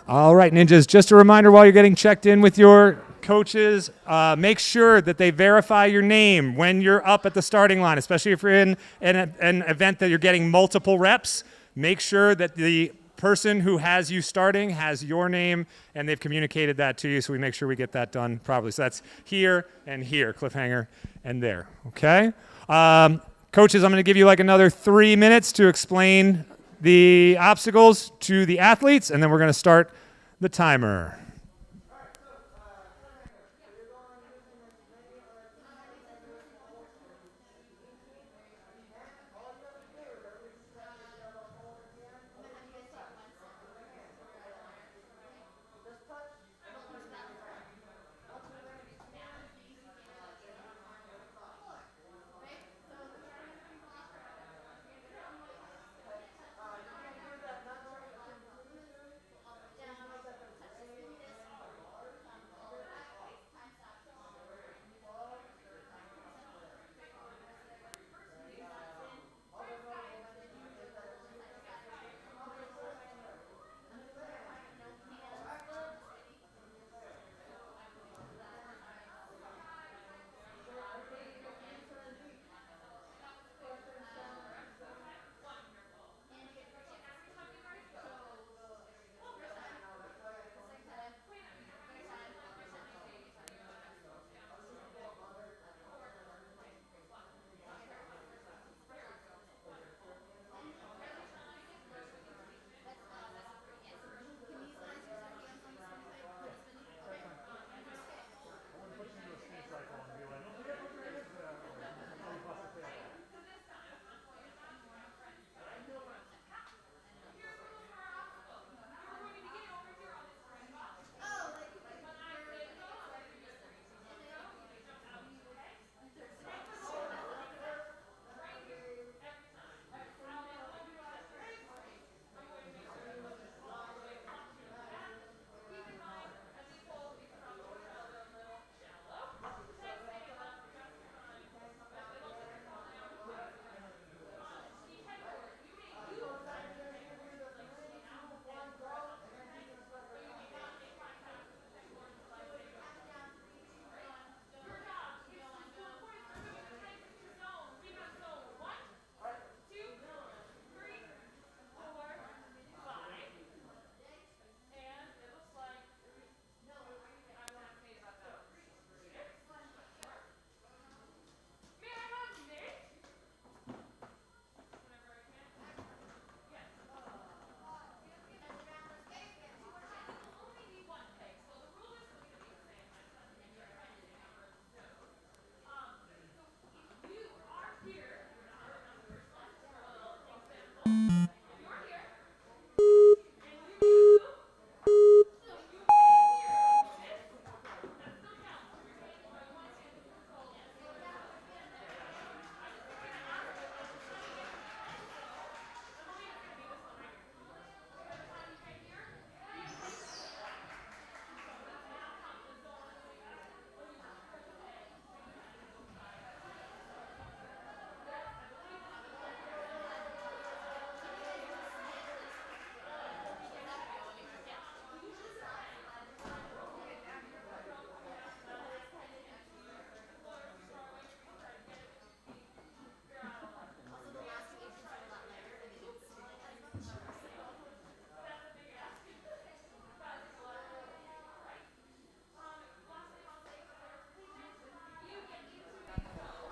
All right, ninjas, just a reminder while you're getting checked in with your coaches, make sure that they verify your name when you're up at the starting line, especially if you're in an event that you're getting multiple reps. Make sure that the person who has you starting has your name and they've communicated that to you, so we make sure we get that done properly. So that's here and here, cliffhanger, and there, okay? Coaches, I'm going to give you like another 3 minutes to explain the obstacles to the athletes, and then we're going to start the timer.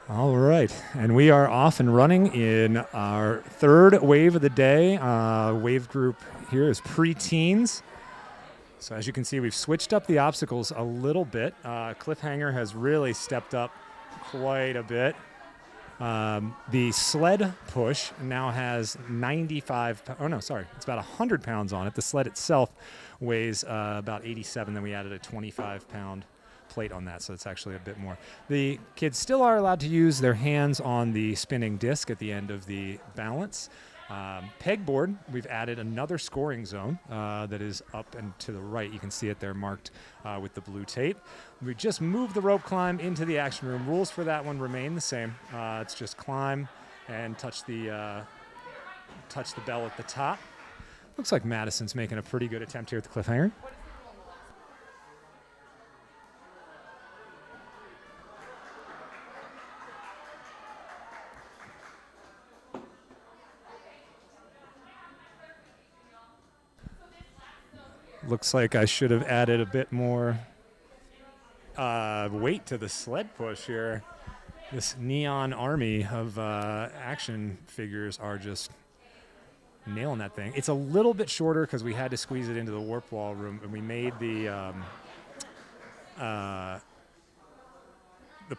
All right, and we are off and running in our third wave of the day. Wave group here is Preteens. So as you can see, we've switched up the obstacles a little bit. Cliffhanger has really stepped up quite a bit. The sled push now has 95, it's about 100 pounds on it. The sled itself weighs about 87, then we added a 25-pound plate on that, so it's actually a bit more. The kids still are allowed to use their hands on the spinning disc at the end of the balance. Pegboard, we've added another scoring zone that is up and to the right. You can see it there marked with the blue tape. We just moved the rope climb into the action room. Rules for that one remain the same. It's just climb and touch the bell at the top. Looks like Madison's making a pretty good attempt here at the cliffhanger. Looks like I should have added a bit more weight to the sled push here. This neon army of action figures are just nailing that thing. It's a little bit shorter because we had to squeeze it into the warp wall room, and we made the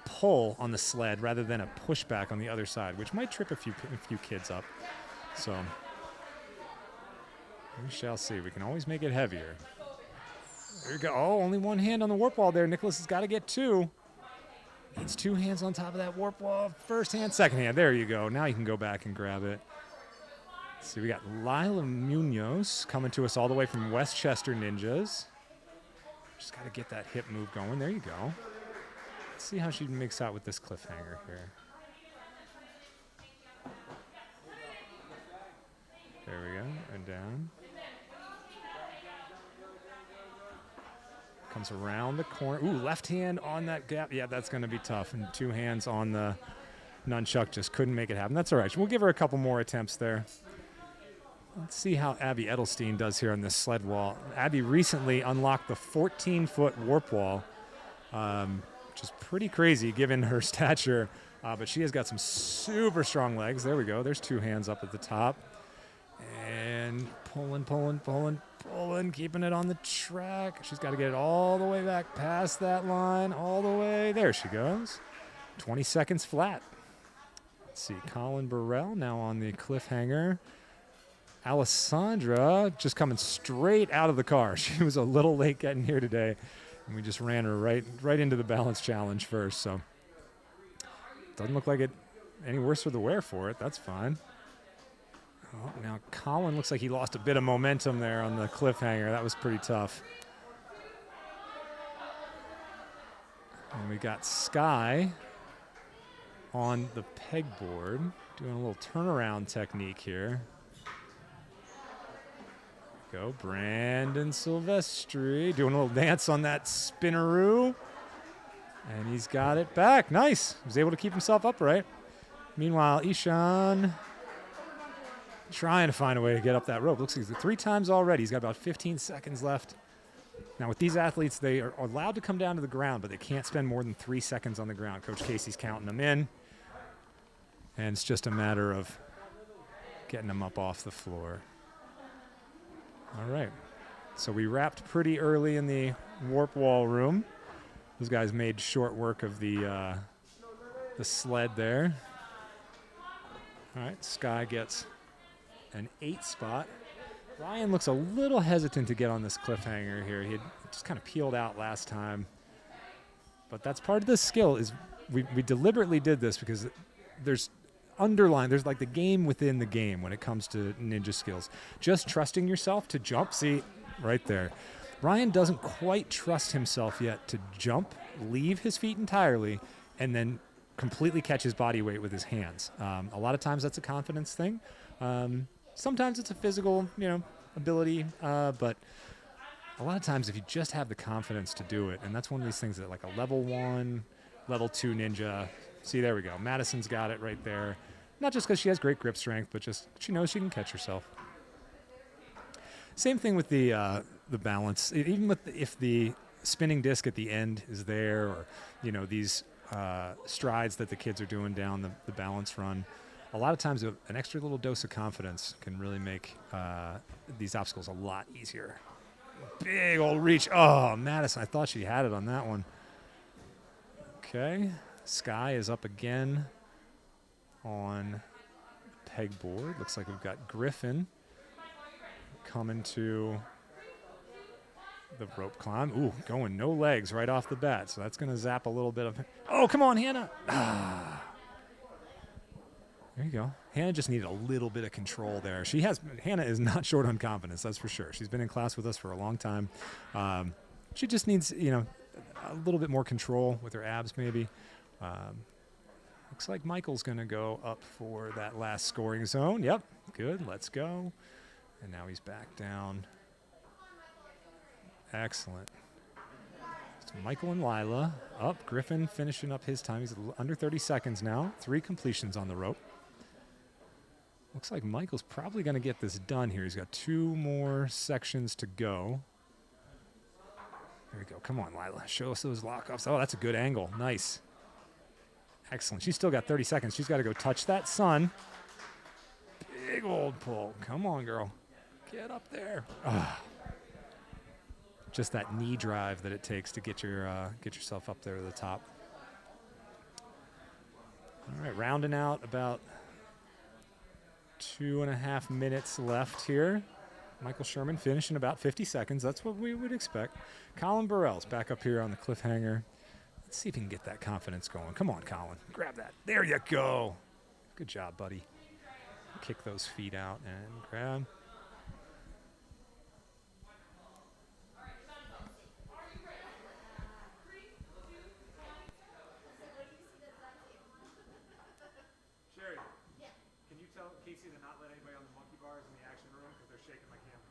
pull on the sled rather than a pushback on the other side, which might trip a few kids up. So we shall see. We can always make it heavier. There you go. Oh, only one hand on the warp wall there. Nicholas has got to get two. Needs two hands on top of that warp wall. First hand, second hand. There you go. Now you can go back and grab it. Let's see, we got Lila Munoz coming to us all the way from Westchester Ninjas. Just got to get that hip move going. There you go. Let's see how she makes out with this cliffhanger here. There we go. And down. Comes around the corner. Ooh, left hand on that gap. Yeah, that's going to be tough. And two hands on the nunchuck, just couldn't make it happen. That's all right. We'll give her a couple more attempts there. Let's see how Abby Edelstein does here on this sled wall. Abby recently unlocked the 14-foot warp wall, which is pretty crazy given her stature. But she has got some super strong legs. There we go. There's two hands up at the top. And pulling, keeping it on the track. She's got to get it all the way back past that line, all the way. There she goes. 20 seconds flat. Let's see, Colin Burrell now on the cliffhanger. Alessandra just coming straight out of the car. She was a little late getting here today, and we just ran her right into the balance challenge first. So doesn't look like it any worse for the wear for it. That's fine. Oh, now Colin looks like he lost a bit of momentum there on the cliffhanger. That was pretty tough. And we got Sky on the pegboard, doing a little turnaround technique here. Go, Brandon Silvestri, doing a little dance on that spinneroo. And he's got it back. Nice. He was able to keep himself upright. Meanwhile, Ishan trying to find a way to get up that rope. Looks like he's 3 times already. He's got about 15 seconds left. Now, with these athletes, they are allowed to come down to the ground, but they can't spend more than 3 seconds on the ground. Coach Casey's counting them in. And it's just a matter of getting them up off the floor. All right. So we wrapped pretty early in the warp wall room. Those guys made short work of the sled there. All right, Sky gets an 8 spot. Ryan looks a little hesitant to get on this cliffhanger here. He had just kind of peeled out last time. But that's part of the skill is we deliberately did this because there's like the game within the game when it comes to ninja skills. Just trusting yourself to jump. See, right there. Ryan doesn't quite trust himself yet to jump, leave his feet entirely, and then completely catch his body weight with his hands. A lot of times that's a confidence thing. Sometimes it's a physical, ability, but a lot of times if you just have the confidence to do it, and that's one of these things that like a level 1, level 2 ninja. See, there we go. Madison's got it right there. Not just because she has great grip strength, but just she knows she can catch herself. Same thing with the balance. Even with if the spinning disc at the end is there, or these strides that the kids are doing down the balance run. A lot of times an extra little dose of confidence can really make these obstacles a lot easier. Big old reach. Oh, Madison, I thought she had it on that one. Okay, Sky is up again on pegboard. Looks like we've got Griffin coming to the rope climb. Ooh, going no legs right off the bat, so that's going to zap a little bit of... Oh, come on, Hannah! Ah. There you go. Hannah just needed a little bit of control there. Hannah is not short on confidence, that's for sure. She's been in class with us for a long time. She just needs, a little bit more control with her abs maybe. Looks like Michael's going to go up for that last scoring zone. Yep, good. Let's go. And now he's back down. Excellent. It's Michael and Lila up. Griffin finishing up his time. He's under 30 seconds now. 3 completions on the rope. Looks like Michael's probably going to get this done here. He's got 2 more sections to go. There we go. Come on, Lila. Show us those lockoffs. Oh, that's a good angle. Nice. Excellent. She's still got 30 seconds. She's got to go touch that sun. Big old pull. Come on, girl. Get up there. Just that knee drive that it takes to get yourself up there to the top. All right, rounding out about 2.5 minutes left here. Michael Sherman finishing about 50 seconds. That's what we would expect. Colin Burrell's back up here on the cliffhanger. Let's see if he can get that confidence going. Come on, Colin. Grab that. There you go. Good job, buddy. Kick those feet out and grab. Sherry, can you tell Casey to not let anybody on the monkey bars in the action room because they're shaking my camera?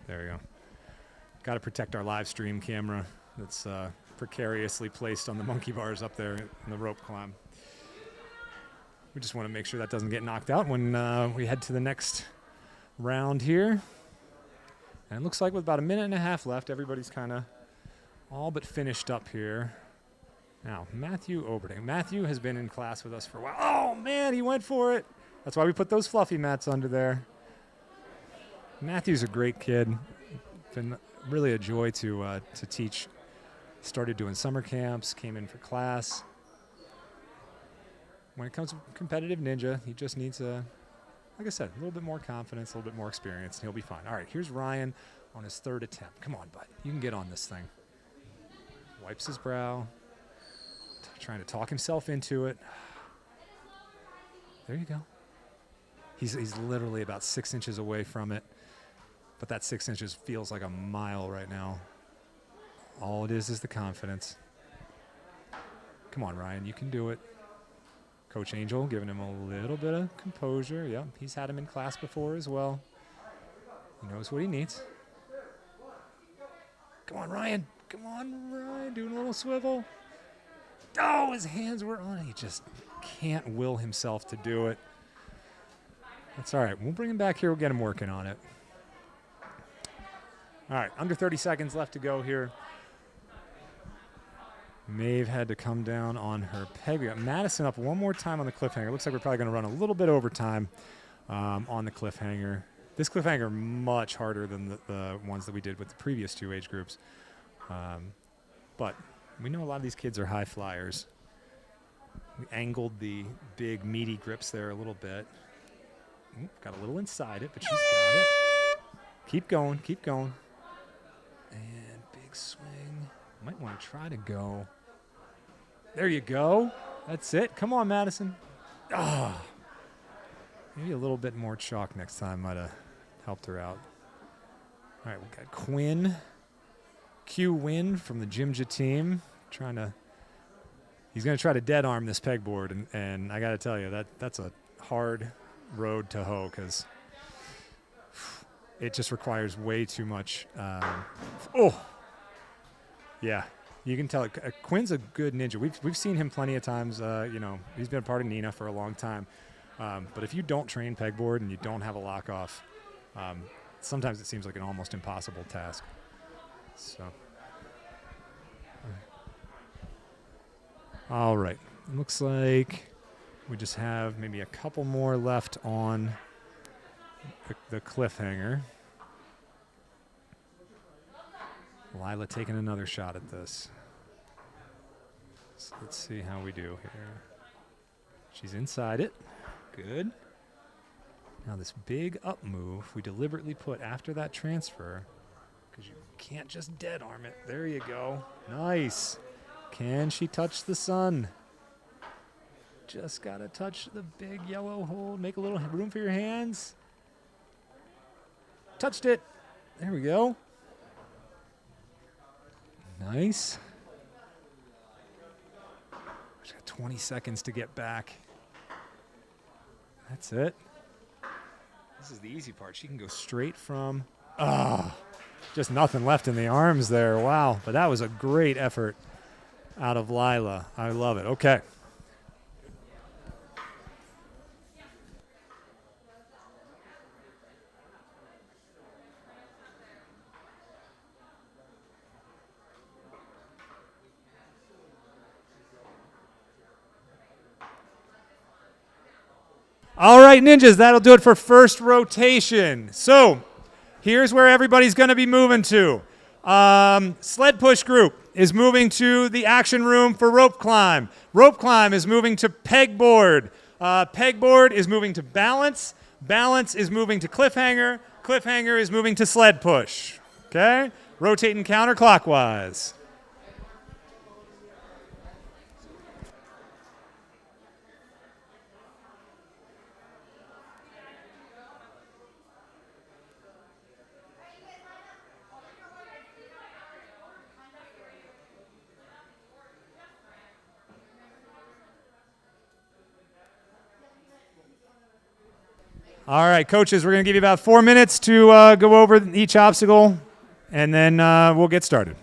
There we go. Got to protect our live stream camera that's precariously placed on the monkey bars up there in the rope climb. We just want to make sure that doesn't get knocked out when we head to the next round here. And it looks like with about 1.5 minutes left, everybody's kind of all but finished up here. Now, Matthew Overton. Matthew has been in class with us for a while. Oh, man, he went for it. That's why we put those fluffy mats under there. Matthew's a great kid. Been really a joy to teach. Started doing summer camps, came in for class. When it comes to competitive ninja, he just needs like I said, a little bit more confidence, a little bit more experience, and he'll be fine. All right, here's Ryan on his 3rd attempt. Come on, bud. You can get on this thing. Wipes his brow, trying to talk himself into it. There you go. He's literally about 6 inches away from it, but that 6 inches feels like a mile right now. All it is the confidence. Come on, Ryan, you can do it. Coach Angel giving him a little bit of composure. Yeah, he's had him in class before as well. He knows what he needs. Come on, Ryan. Come on, Ryan. Doing a little swivel. Oh, his hands were on it. He just can't will himself to do it. That's all right. We'll bring him back here. We'll get him working on it. All right, under 30 seconds left to go here. Maeve had to come down on her peg. We got Madison up one more time on the cliffhanger. Looks like we're probably going to run a little bit over time on the cliffhanger. This cliffhanger much harder than the ones that we did with the previous 2 age groups. But we know a lot of these kids are high flyers. We angled the big meaty grips there a little bit. Ooh, got a little inside it, but she's got it. Keep going, keep going. And big swing. Might want to try to go. There you go. That's it. Come on, Madison. Ah. Maybe a little bit more chalk next time might have helped her out. All right, we got Quinn. Q Win from the Jimja team. He's going to try to dead arm this pegboard, and I got to tell you, that's a hard road to hoe because it just requires way too much. Yeah, you can tell. Quinn's a good ninja. We've seen him plenty of times. He's been a part of Nina for a long time. But if you don't train pegboard and you don't have a lock off, sometimes it seems like an almost impossible task. So, all right. It looks like we just have maybe a couple more left on the cliffhanger. Lila taking another shot at this. So let's see how we do here. She's inside it. Good. Now this big up move we deliberately put after that transfer because you can't just dead arm it. There you go. Nice. Can she touch the sun? Just got to touch the big yellow hole. Make a little room for your hands. Touched it. There we go. Nice. She's got 20 seconds to get back. That's it. This is the easy part. She can go straight from, just nothing left in the arms there. Wow. But that was a great effort out of Lila. I love it. Okay. All right, ninjas, that'll do it for first rotation. So here's where everybody's going to be moving to. Sled push group is moving to the action room for rope climb. Rope climb is moving to pegboard. Pegboard is moving to balance. Balance is moving to cliffhanger. Cliffhanger is moving to sled push. Okay? Rotating counterclockwise. All right, coaches, we're going to give you about 4 minutes to go over each obstacle, and then we'll get started.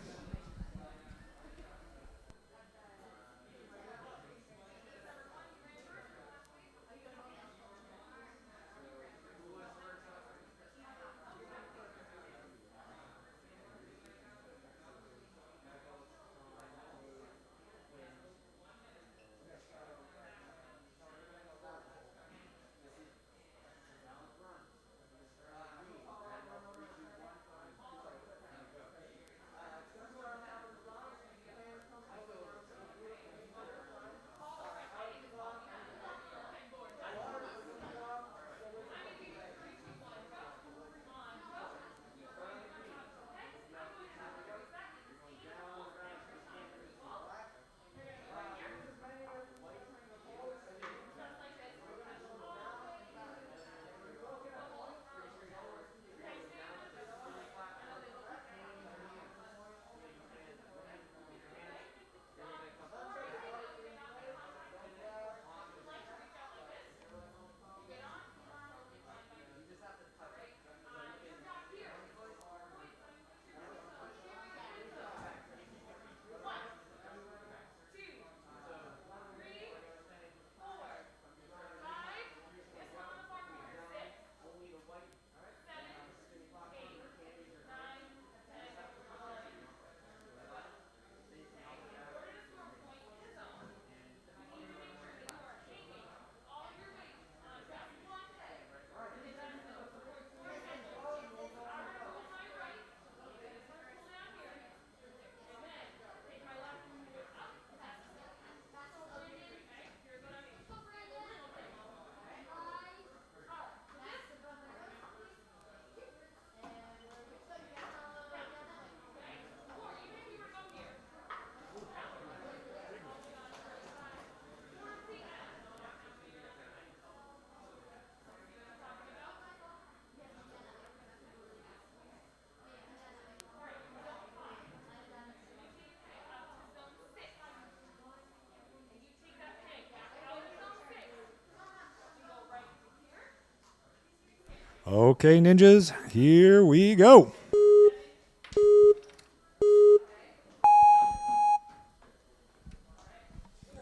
Okay, ninjas, here we go.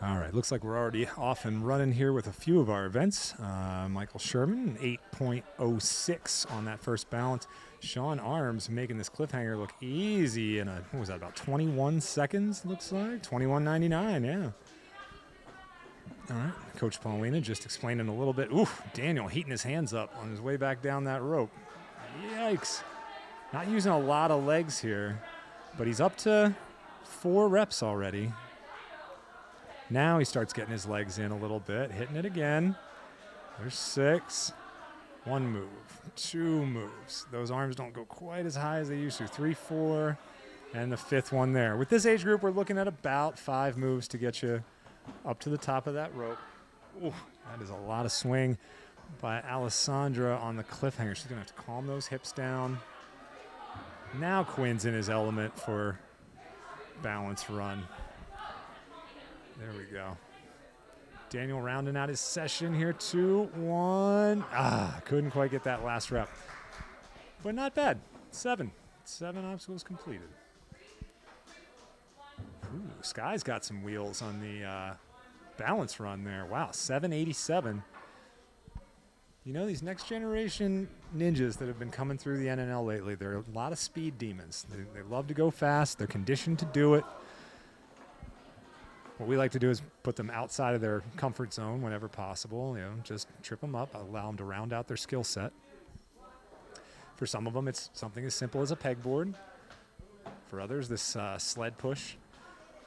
All right, looks like we're already off and running here with a few of our events. Michael Sherman, 8.06 on that first balance. Sean Arms making this cliffhanger look easy in what was that, about 21 seconds, looks like? 21.99, yeah. All right, Coach Paulina just explaining a little bit. Oof, Daniel heating his hands up on his way back down that rope. Yikes. Not using a lot of legs here, but he's up to 4 reps already. Now he starts getting his legs in a little bit, hitting it again. There's 6. 1 move, 2 moves. Those arms don't go quite as high as they used to. 3, 4, and the 5th one there. With this age group, we're looking at about 5 moves to get you up to the top of that rope. Ooh, that is a lot of swing by Alessandra on the cliffhanger. She's going to have to calm those hips down. Now Quinn's in his element for balance run. There we go. Daniel rounding out his session here, 2-1. Couldn't quite get that last rep. But not bad. 7 obstacles completed. Ooh, Sky's got some wheels on the balance run there. Wow, 787. You know, these next generation ninjas that have been coming through the NNL lately, they're a lot of speed demons. They love to go fast. They're conditioned to do it. What we like to do is put them outside of their comfort zone whenever possible. You know, just trip them up, allow them to round out their skill set. For some of them, it's something as simple as a pegboard. For others, this sled push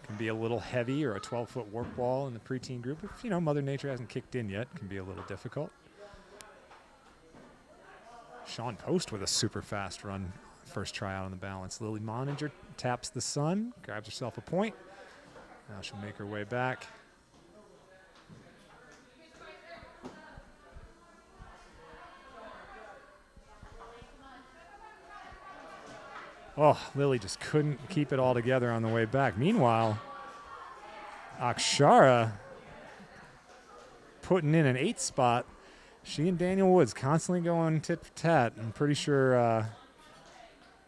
can be a little heavy, or a 12-foot warp wall in the preteen group. If, you know, Mother Nature hasn't kicked in yet, it can be a little difficult. Sean Post with a super fast run, first try out on the balance. Lily Munoz taps the sun, grabs herself a point. Now she'll make her way back. Oh, Lily just couldn't keep it all together on the way back. Meanwhile, Akshara putting in an 8th spot. She and Daniel Woods constantly going tit for tat. I'm pretty sure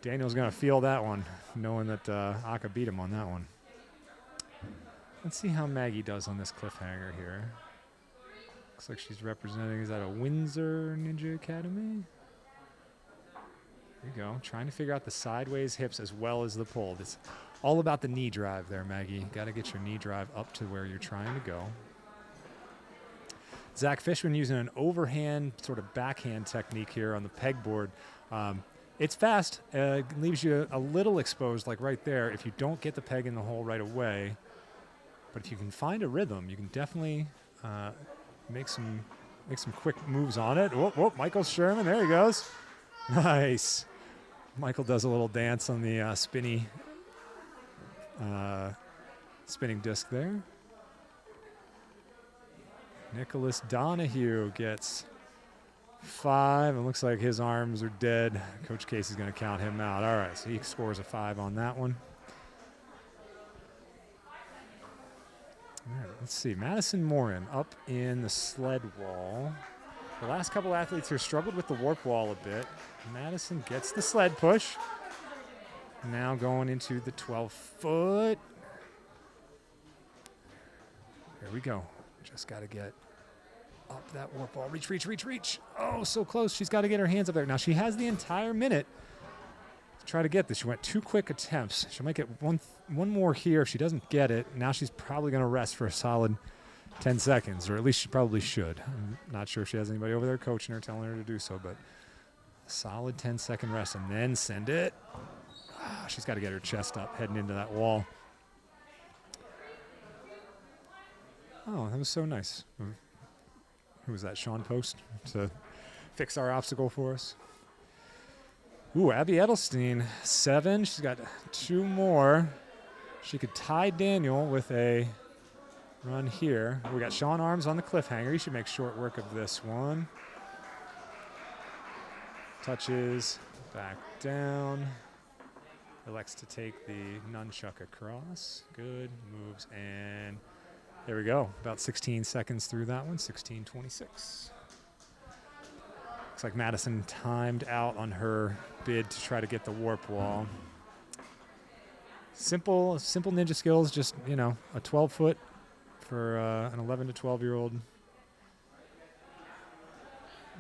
Daniel's going to feel that one, knowing that Aka beat him on that one. Let's see how Maggie does on this cliffhanger here. Looks like she's representing, is that a Windsor Ninja Academy? There you go. Trying to figure out the sideways hips as well as the pull. It's all about the knee drive there, Maggie. Got to get your knee drive up to where you're trying to go. Zach Fishman using an overhand, sort of backhand technique here on the pegboard. It's fast. Leaves you a little exposed, like right there, if you don't get the peg in the hole right away. But if you can find a rhythm, you can definitely make some quick moves on it. Whoop, Michael Sherman, there he goes. Nice. Michael does a little dance on the spinning disc there. Nicholas Donahue gets 5. It looks like his arms are dead. Coach Casey's going to count him out. All right, so he scores a 5 on that one. All right, let's see. Madison Morin up in the sled wall. The last couple athletes here struggled with the warp wall a bit. Madison gets the sled push. Now going into the 12-foot. Here we go. Just got to get up that warp wall. Reach. Oh, so close. She's got to get her hands up there. Now she has the entire minute to try to get this. She went 2 quick attempts. She might get one more here. If she doesn't get it, now she's probably going to rest for a solid 10 seconds, or at least she probably should. I'm not sure if she has anybody over there coaching her, telling her to do so, but a solid 10-second rest and then send it. She's got to get her chest up heading into that wall. Oh, that was so nice. Who was that, Sean Post, to fix our obstacle for us? Ooh, Abby Edelstein, 7. She's got 2 more. She could tie Daniel with a run here. We got Sean Arms on the cliffhanger. He should make short work of this one. Touches, back down. Elects to take the nunchuck across. Good, moves, and there we go. About 16 seconds through that one, 16:26. Looks like Madison timed out on her bid to try to get the warp wall. Simple ninja skills, just, you know, a 12-foot for an 11 to 12-year-old. You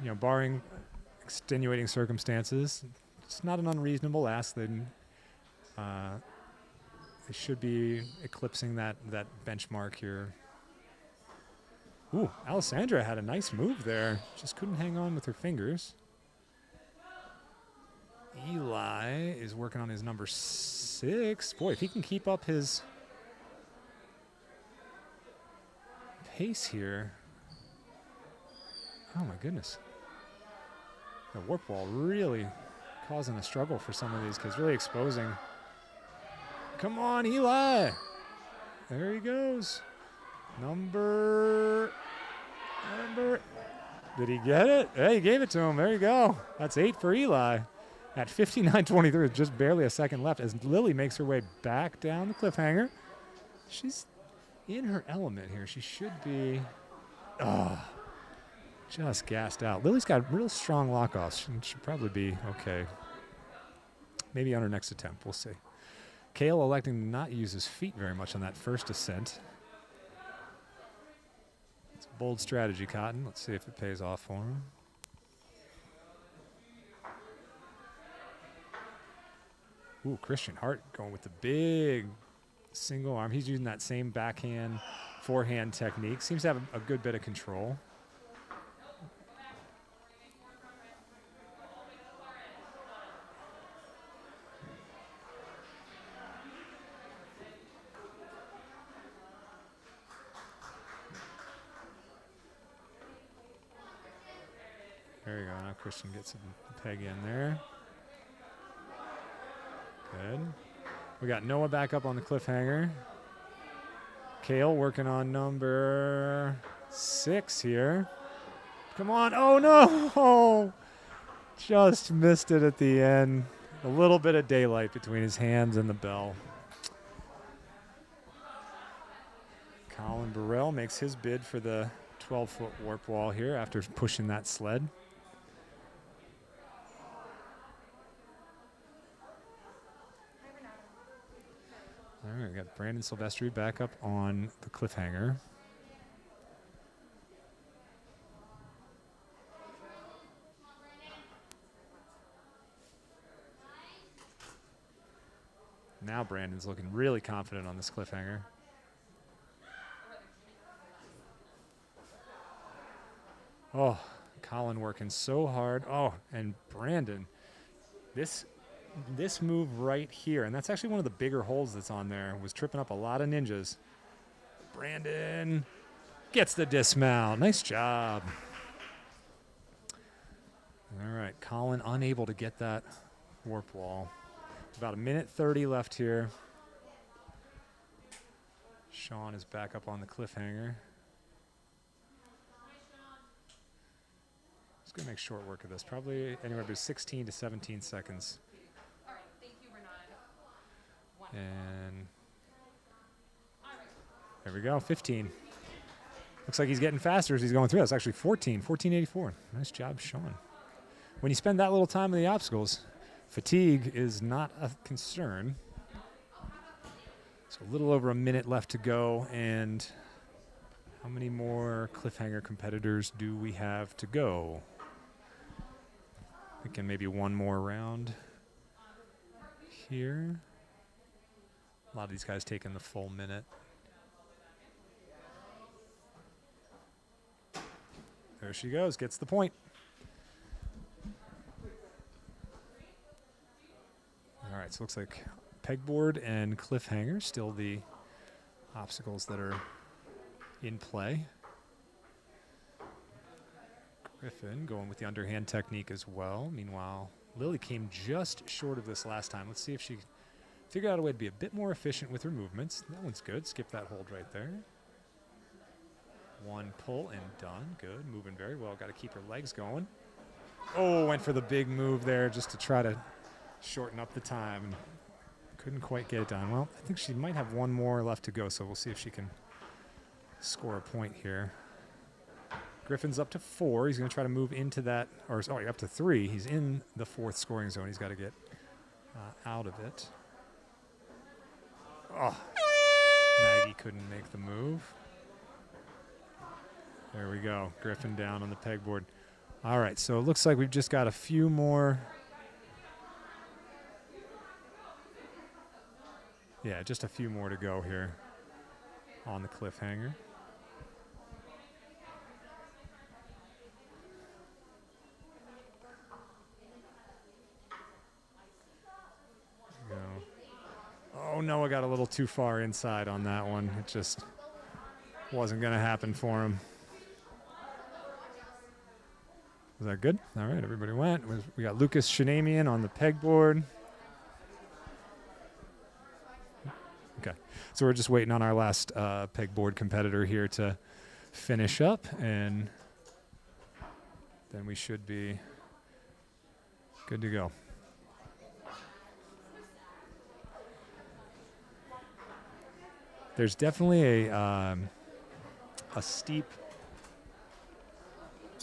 know, barring extenuating circumstances, it's not an unreasonable ask. They should be eclipsing that benchmark here. Ooh, Alessandra had a nice move there. Just couldn't hang on with her fingers. Eli is working on his number 6. Boy, if he can keep up his pace here. Oh, my goodness. The warp wall really causing a struggle for some of these kids, really exposing. Come on, Eli. There he goes. Number. Did he get it? Hey, he gave it to him. There you go. That's 8 for Eli. At 59:23, just barely a second left as Lily makes her way back down the cliffhanger. She's in her element here. She should be Oh, just gassed out. Lily's got real strong lock-offs. She should probably be okay. Maybe on her next attempt. We'll see. Kale electing to not use his feet very much on that first ascent. It's a bold strategy, Cotton. Let's see if it pays off for him. Ooh, Christian Hart going with the big single arm. He's using that same backhand, forehand technique. Seems to have a good bit of control. There you go. Now Christian gets a peg in there. Good. We got Noah back up on the cliffhanger. Kale working on number 6 here. Come on. Oh, no. Just missed it at the end. A little bit of daylight between his hands and the bell. Colin Burrell makes his bid for the 12-foot warp wall here after pushing that sled. All right, we got Brandon Silvestri back up on the cliffhanger. Now Brandon's looking really confident on this cliffhanger. Oh, Colin working so hard. Oh, and Brandon, this move right here, and that's actually one of the bigger holes that's on there, was tripping up a lot of ninjas. Brandon gets the dismount. Nice job. All right, Colin unable to get that warp wall. About a minute 30 left here. Sean is back up on the cliffhanger. Just going to make short work of this. Probably anywhere between 16 to 17 seconds. All right, thank you, Bernard. And there we go, 15. Looks like he's getting faster as he's going through. That's actually 14:84. Nice job, Sean. When you spend that little time in the obstacles, fatigue is not a concern. So a little over a minute left to go, and how many more cliffhanger competitors do we have to go? Thinking maybe one more round here. A lot of these guys taking the full minute. There she goes, gets the point. All right, so it looks like pegboard and cliffhanger, still the obstacles that are in play. Griffin going with the underhand technique as well. Meanwhile, Lily came just short of this last time. Let's see if she figured out a way to be a bit more efficient with her movements. That one's good. Skip that hold right there. One pull and done. Good. Moving very well. Got to keep her legs going. Oh, went for the big move there just to try to shorten up the time. And couldn't quite get it done. Well, I think she might have one more left to go, so we'll see if she can score a point here. Griffin's up to 4. He's going to try to move into that, or sorry, up to 3. He's in the 4th scoring zone. He's got to get out of it. Oh, Maggie couldn't make the move. There we go. Griffin down on the pegboard. All right, so it looks like we've just got a few more. Yeah, just a few more to go here on the cliffhanger. There we go. Oh, Noah got a little too far inside on that one. It just wasn't going to happen for him. Was that good? All right, everybody went. We got Lucas Shanamian on the pegboard. Okay, so we're just waiting on our last pegboard competitor here to finish up, and then we should be good to go. There's definitely a steep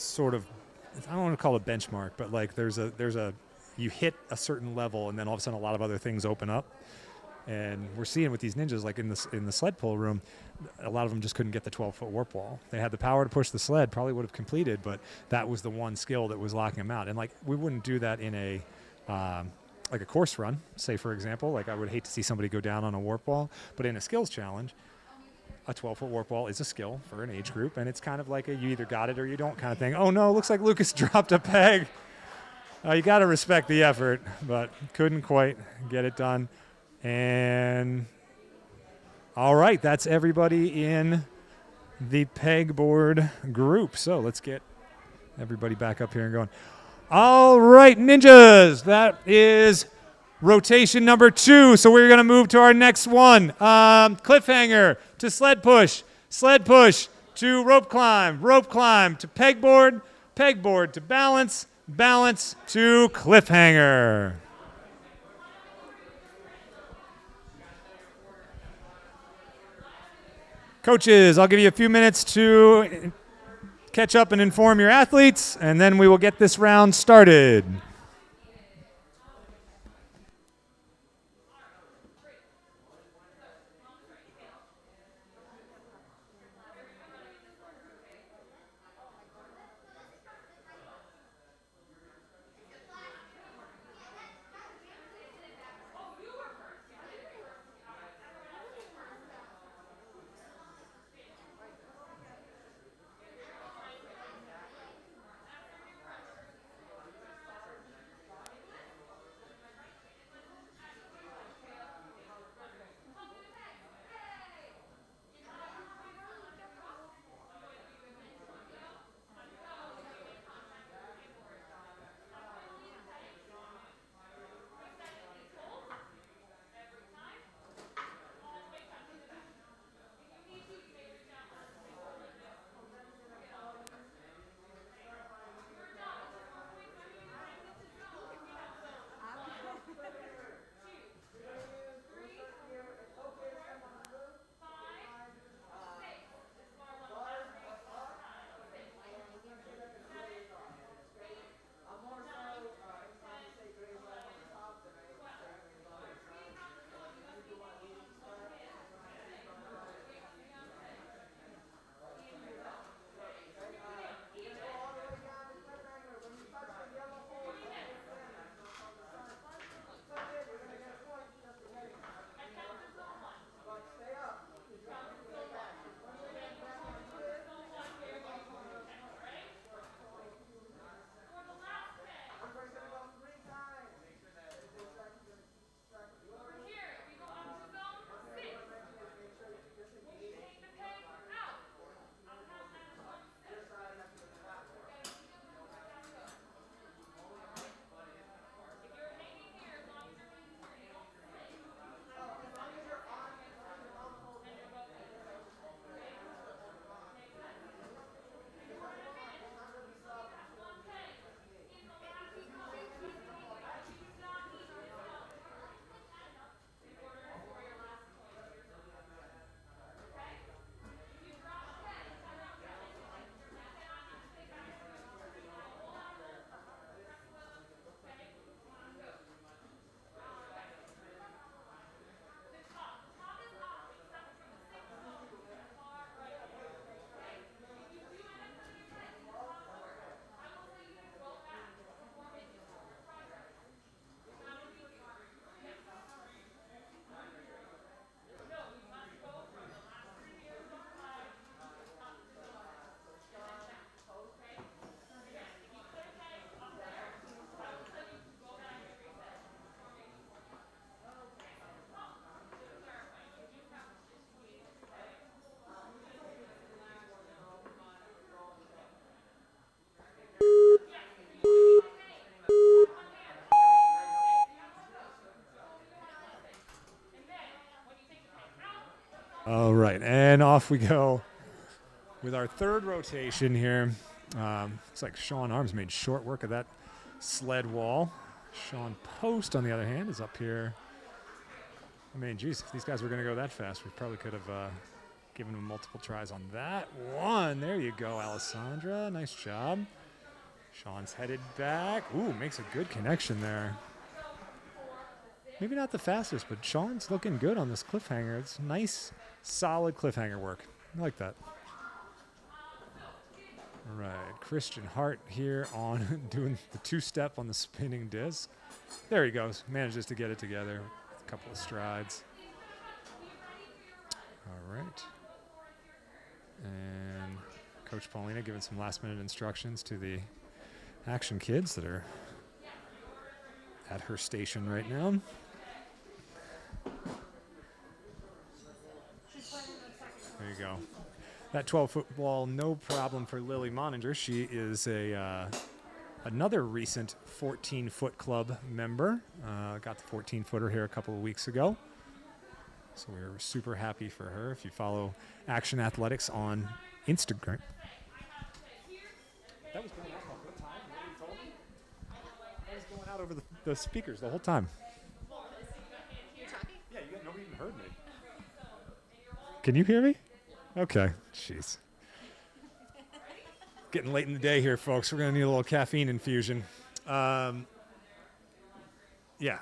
sort of, I don't want to call it benchmark, but like there's a you hit a certain level and then all of a sudden a lot of other things open up. And we're seeing with these ninjas, like in the sled pull room, a lot of them just couldn't get the 12-foot warp wall. They had the power to push the sled, probably would have completed, but that was the one skill that was locking them out. And like we wouldn't do that in a like a course run, say for example. Like I would hate to see somebody go down on a warp wall, but in a skills challenge, a 12-foot warp wall is a skill for an age group, and it's kind of like a you either got it or you don't kind of thing. Oh no, looks like Lucas dropped a peg. You got to respect the effort, but couldn't quite get it done. And all right, that's everybody in the pegboard group. So let's get everybody back up here and going. All right, ninjas, that is rotation number 2. So we're going to move to our next one. Cliffhanger to sled push to rope climb to pegboard, pegboard to balance, balance to cliffhanger. Coaches, I'll give you a few minutes to catch up and inform your athletes, and then we will get this round started. All right, and off we go with our third rotation here. Looks like Sean Arms made short work of that sled wall. Sean Post, on the other hand, is up here. I mean, geez, if these guys were going to go that fast, we probably could have giving him multiple tries on that one. There you go, Alessandra. Nice job. Sean's headed back. Ooh, makes a good connection there. Maybe not the fastest, but Sean's looking good on this cliffhanger. It's nice, solid cliffhanger work. I like that. All right, Christian Hart here on doing the two-step on the spinning disc. There he goes. Manages to get it together. A couple of strides. All right. And Coach Paulina giving some last-minute instructions to the action kids that are at her station right now. There you go. That 12-foot ball, no problem for Lily Moninger. She is another recent 14-foot club member. Got the 14-footer here a couple of weeks ago. So we're super happy for her. If you follow Action Athletics on Instagram. That was going out the whole time. Nobody told me. That was going out over the speakers the whole time. Yeah, nobody even heard me. Can you hear me? Okay. Jeez. Getting late in the day here, folks. We're going to need a little caffeine infusion. Yeah,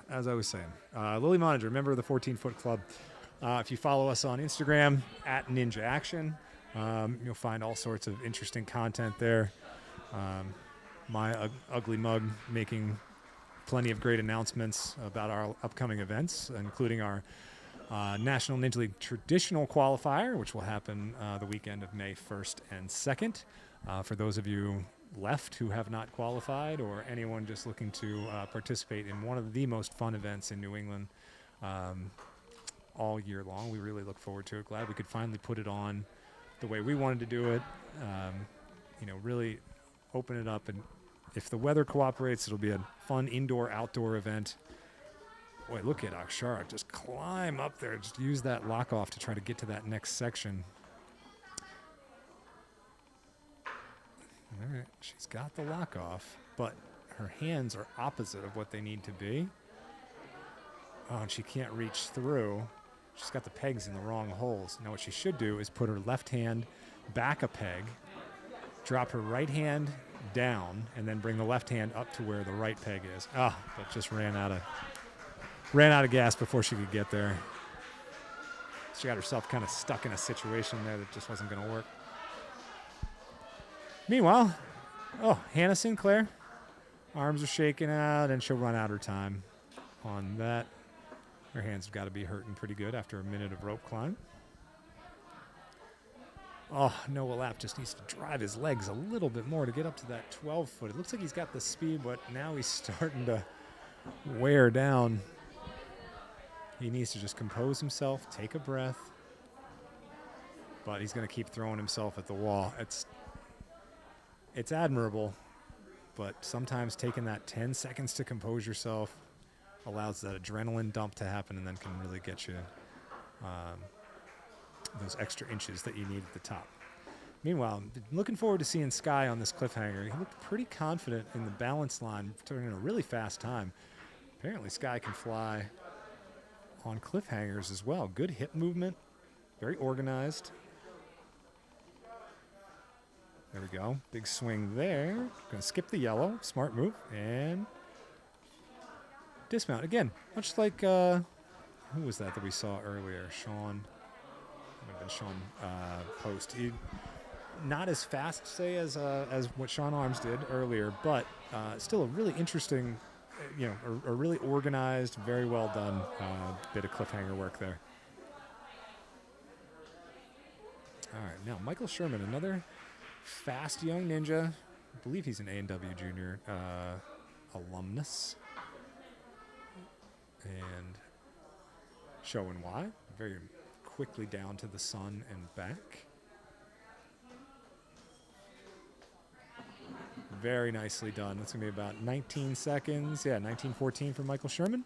as I was saying. Lily Moninger, member of the 14-foot club. If you follow us on Instagram, at Ninja Action, you'll find all sorts of interesting content there. My ugly mug making plenty of great announcements about our upcoming events, including our National Ninja League Traditional Qualifier, which will happen the weekend of May 1st and 2nd. For those of you left who have not qualified, or anyone just looking to participate in one of the most fun events in New England all year long, we really look forward to it. Glad we could finally put it on the way we wanted to do it. Really open it up, and if the weather cooperates, it'll be a fun indoor-outdoor event. Boy, look at Akshara just climb up there. Just use that lock off to try to get to that next section. All right, she's got the lock off, but her hands are opposite of what they need to be. Oh, and she can't reach through. She's got the pegs in the wrong holes. Now what she should do is put her left hand back a peg, drop her right hand down, and then bring the left hand up to where the right peg is. Oh, but just ran out of gas before she could get there. She got herself kind of stuck in a situation there that just wasn't going to work. Meanwhile, Hannah Sinclair, arms are shaking out, and she'll run out her time on that. Her hands have got to be hurting pretty good after a minute of rope climb. Oh, Noah Lapp just needs to drive his legs a little bit more to get up to that 12-foot. It looks like he's got the speed, but now he's starting to wear down. He needs to just compose himself, take a breath. But he's going to keep throwing himself at the wall. It's admirable, but sometimes taking that 10 seconds to compose yourself allows that adrenaline dump to happen, and then can really get you those extra inches that you need at the top. Meanwhile, looking forward to seeing Sky on this cliffhanger. He looked pretty confident in the balance line, turning a really fast time. Apparently Sky can fly on cliffhangers as well. Good hip movement, very organized. There we go. Big swing there. Going to skip the yellow. Smart move. And dismount. Again, much like, who was that we saw earlier? Sean. Might have been Sean Post. Not as fast, say, as what Sean Arms did earlier, but still a really interesting, a really organized, very well done bit of cliffhanger work there. All right, now Michael Sherman, another fast young ninja. I believe he's an A&W junior alumnus. And showing why. Very quickly down to the sun and back. Very nicely done. That's going to be about 19 seconds. Yeah, 19:14 for Michael Sherman.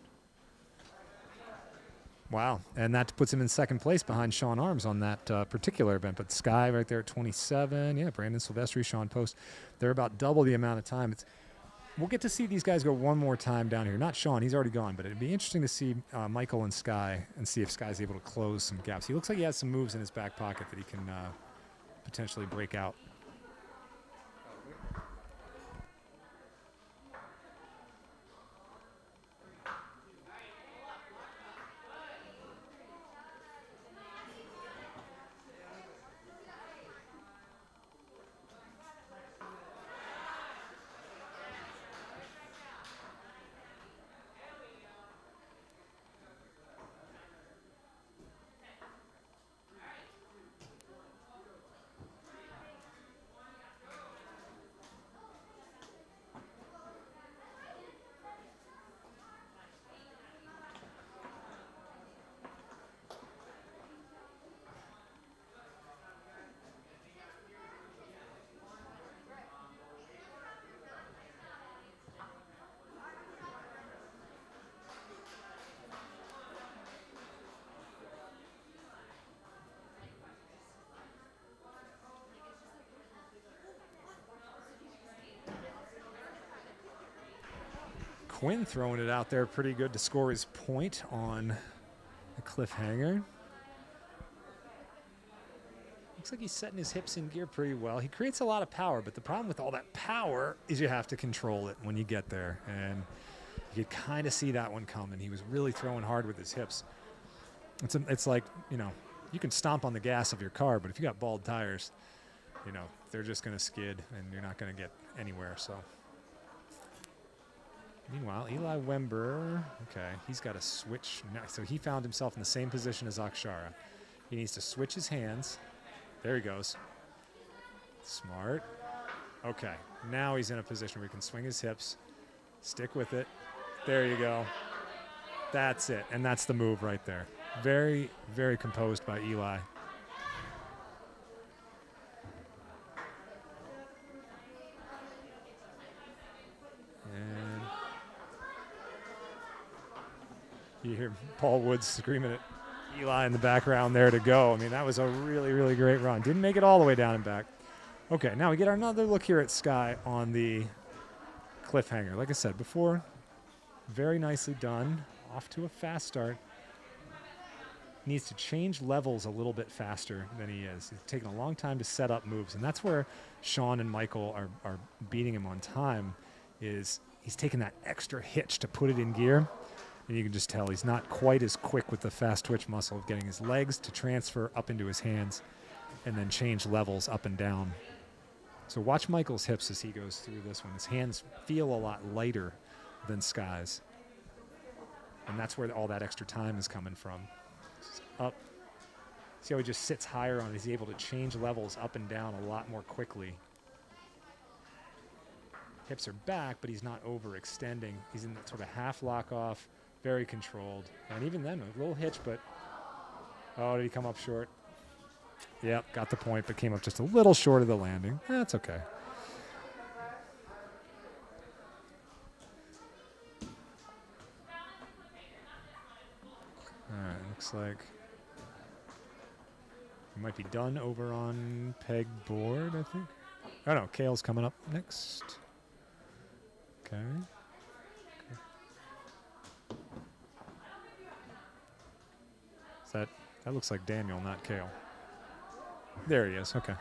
Wow. And that puts him in second place behind Sean Arms on that particular event. But Sky right there at 27. Yeah, Brandon Silvestri, Sean Post. They're about double the amount of time. we'll get to see these guys go one more time down here. Not Sean, he's already gone, but it'd be interesting to see Michael and Sky and see if Sky's able to close some gaps. He looks like he has some moves in his back pocket that he can potentially break out. Quinn throwing it out there pretty good to score his point on the cliffhanger. Looks like he's setting his hips in gear pretty well. He creates a lot of power, but the problem with all that power is you have to control it when you get there. And you could kind of see that one coming. He was really throwing hard with his hips. It's like, you know, you can stomp on the gas of your car, but if you got bald tires, you know, they're just going to skid and you're not going to get anywhere. So, meanwhile, Eli Wember, okay, he's got to switch. So he found himself in the same position as Akshara. He needs to switch his hands. There he goes. Smart. Okay, now he's in a position where he can swing his hips, stick with it. There you go. That's it, and that's the move right there. Very, very composed by Eli. And you hear Paul Woods screaming at Eli in the background there to go. I mean, that was a really, really great run. Didn't make it all the way down and back. Okay, now we get another look here at Sky on the cliffhanger. Like I said before, very nicely done. Off to a fast start. Needs to change levels a little bit faster than he is. It's taking a long time to set up moves, and that's where Sean and Michael are beating him on time, is he's taking that extra hitch to put it in gear, and you can just tell he's not quite as quick with the fast twitch muscle of getting his legs to transfer up into his hands and then change levels up and down. So watch Michael's hips as he goes through this one. His hands feel a lot lighter than Sky's, and that's where all that extra time is coming from. Up. See how he just sits higher on it? He's able to change levels up and down a lot more quickly. Hips are back, but he's not overextending. He's in that sort of half lock off, very controlled. And even then, a little hitch, but oh, did he come up short? Yep, got the point, but came up just a little short of the landing. That's okay. All right, looks like we might be done over on pegboard, I think. Oh, no, Kale's coming up next. Okay. That looks like Daniel, not Kale. There he is, okay.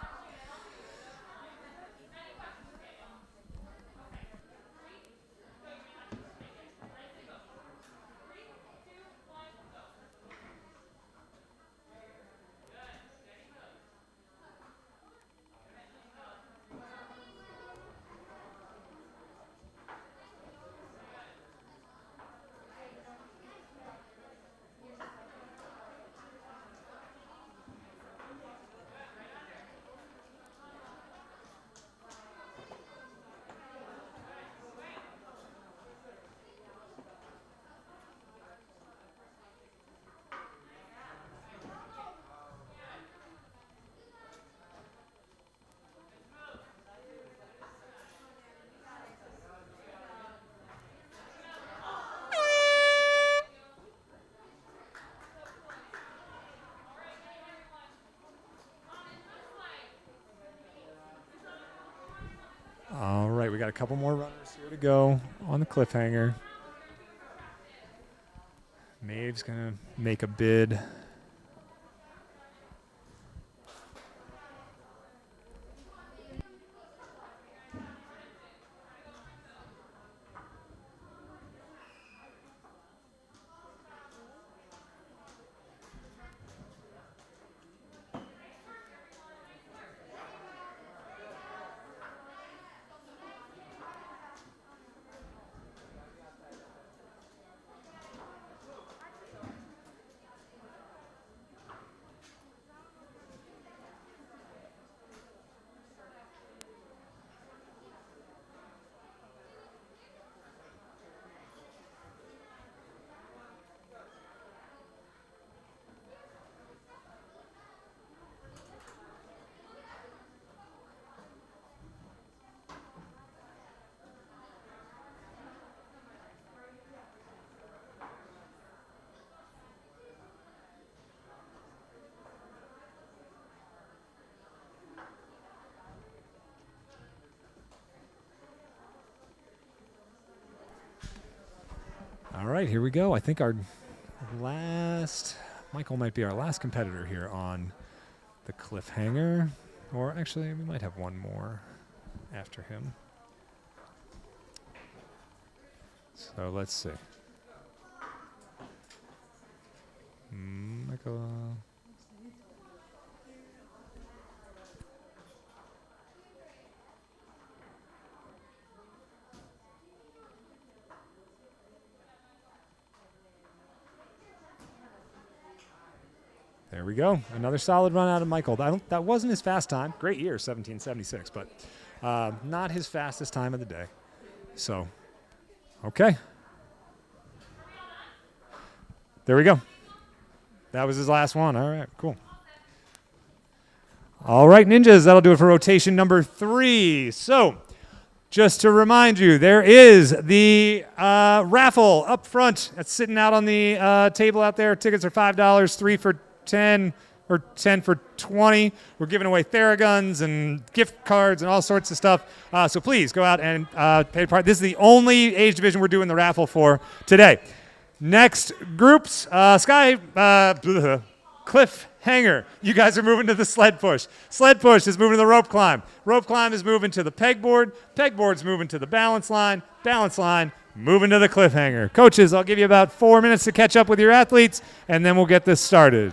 we got a couple more runners here to go on the cliffhanger. Maeve's going to make a bid. All right, here we go. I think our Michael might be our last competitor here on the cliffhanger. Or actually, we might have one more after him. So let's see. Michael. There we go. Another solid run out of Michael. That wasn't his fast time. Great year, 1776, but not his fastest time of the day. So, okay. There we go. That was his last one. All right, cool. All right, ninjas, that'll do it for rotation number 3. So, just to remind you, there is the raffle up front. That's sitting out on the table out there. Tickets are $5, 3 for 10 or 10 for 20. We're giving away Theraguns and gift cards and all sorts of stuff. So please go out and pay part. This is the only age division we're doing the raffle for today. Next groups, Cliffhanger. You guys are moving to the sled push. Sled push is moving to the rope climb. Rope climb is moving to the pegboard. Pegboard's moving to the balance line. Balance line moving to the cliffhanger. Coaches, I'll give you about 4 minutes to catch up with your athletes, and then we'll get this started.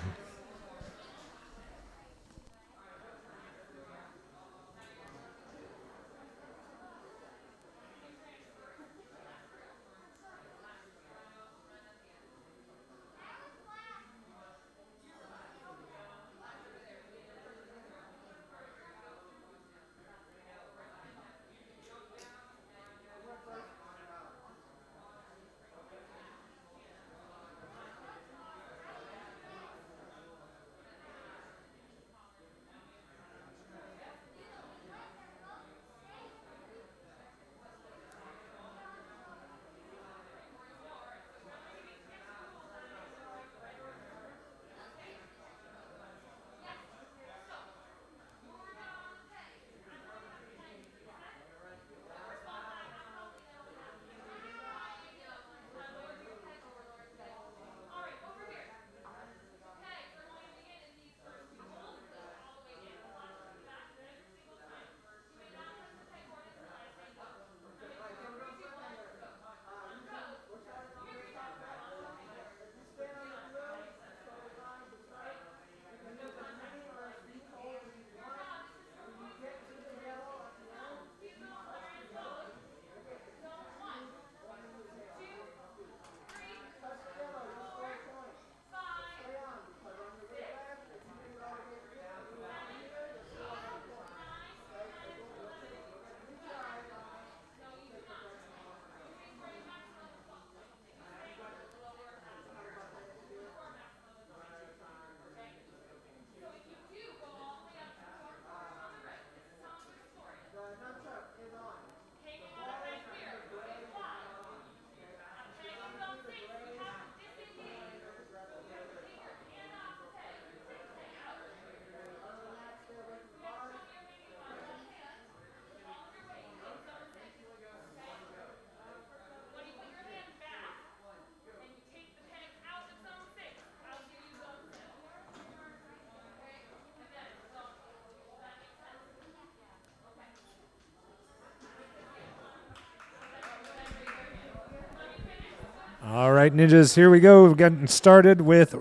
right, ninjas, here we go. We're getting started with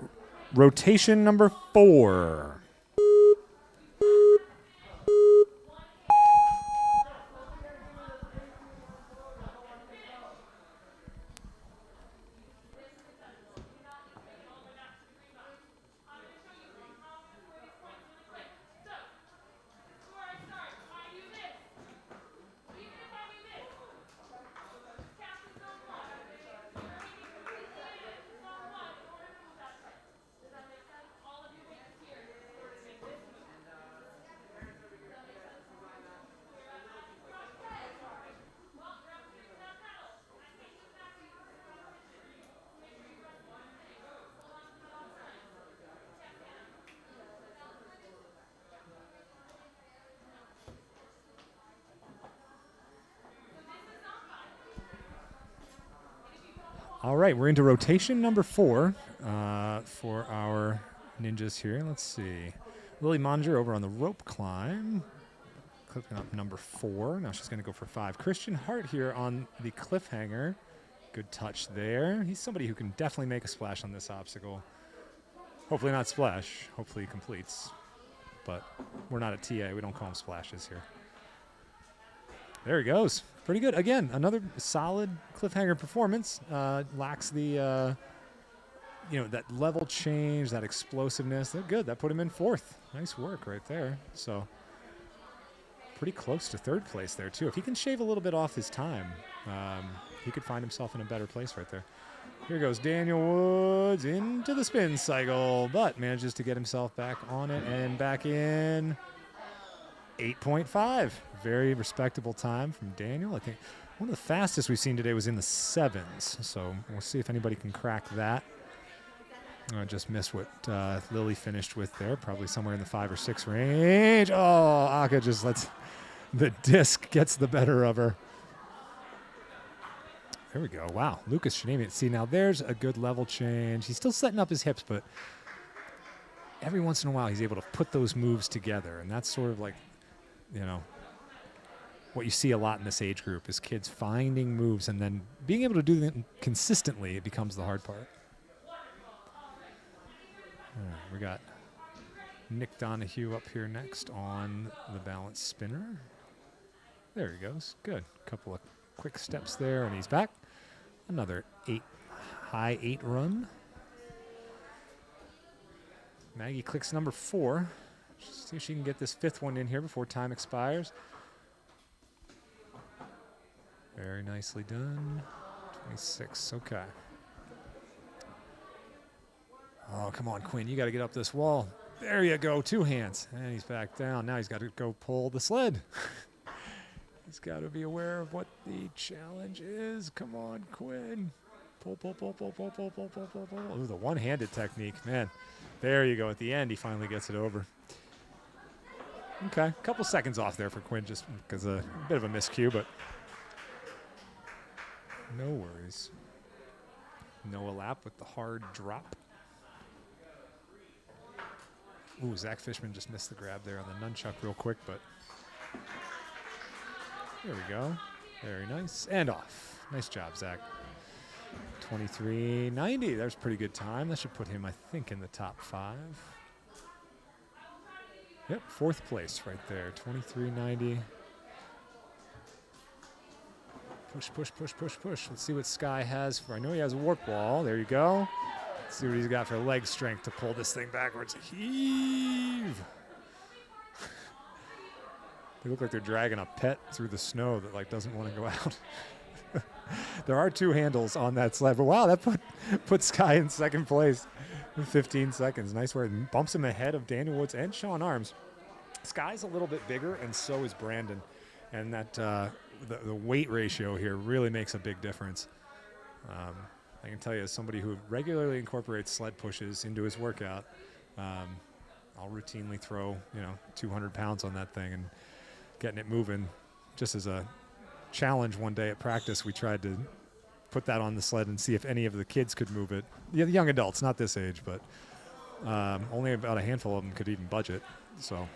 rotation number 4. All right, we're into rotation number 4 for our ninjas here. Let's see. Lily Munoz over on the rope climb. Clicking up number 4. Now she's going to go for 5. Christian Hart here on the cliffhanger. Good touch there. He's somebody who can definitely make a splash on this obstacle. Hopefully not splash. Hopefully he completes. But we're not a TA. We don't call them splashes here. There he goes. Pretty good. Again, another solid cliffhanger performance. Lacks the, that level change, that explosiveness. They're good. That put him in 4th. Nice work right there. So pretty close to 3rd place there, too. If he can shave a little bit off his time, he could find himself in a better place right there. Here goes Daniel Woods into the spin cycle, but manages to get himself back on it and back in 8.5. Very respectable time from Daniel. I think one of the fastest we've seen today was in the 7s, so we'll see if anybody can crack that. I just missed what Lily finished with there, probably somewhere in the 5 or 6 range. Oh, Aka just lets the disc gets the better of her. There we go. Wow, Lucas Shanamian. See, now there's a good level change. He's still setting up his hips, but every once in a while he's able to put those moves together, and that's sort of like, what you see a lot in this age group is kids finding moves and then being able to do them consistently. It becomes the hard part. We got Nick Donahue up here next on the balance spinner. There he goes. Good. Couple of quick steps there, and he's back. Another high 8 run. Maggie clicks number 4. See if she can get this 5th one in here before time expires. Very nicely done. 26. Okay. Oh, come on, Quinn. You got to get up this wall. There you go. 2 hands. And he's back down. Now he's got to go pull the sled. He's got to be aware of what the challenge is. Come on, Quinn. Pull, pull, pull, pull, pull, pull, pull, pull, pull, pull. Ooh, the one-handed technique. Man, there you go. At the end, he finally gets it over. Okay, a couple seconds off there for Quinn just because a bit of a miscue, but no worries. Noah Lapp with the hard drop. Ooh, Zach Fishman just missed the grab there on the nunchuck real quick, but there we go. Very nice. And off. Nice job, Zach. 23.90. There's a pretty good time. That should put him, I think, in the top 5. Yep, 4th place right there. 23.90. Push, push, push, push, push. Let's see what Sky has for. I know he has a warp wall. There you go. Let's see what he's got for leg strength to pull this thing backwards. Heave. They look like they're dragging a pet through the snow that doesn't want to go out. There are 2 handles on that sled, but wow, that put Sky in 2nd place in 15 seconds. Nice work. Bumps him ahead of Daniel Woods and Sean Arms. Sky's a little bit bigger, and so is Brandon. And that the weight ratio here really makes a big difference. I can tell you, as somebody who regularly incorporates sled pushes into his workout, I'll routinely throw 200 pounds on that thing and getting it moving. Just as a challenge one day at practice, we tried to put that on the sled and see if any of the kids could move it. Yeah, the young adults, not this age, but only about a handful of them could even budge it. So,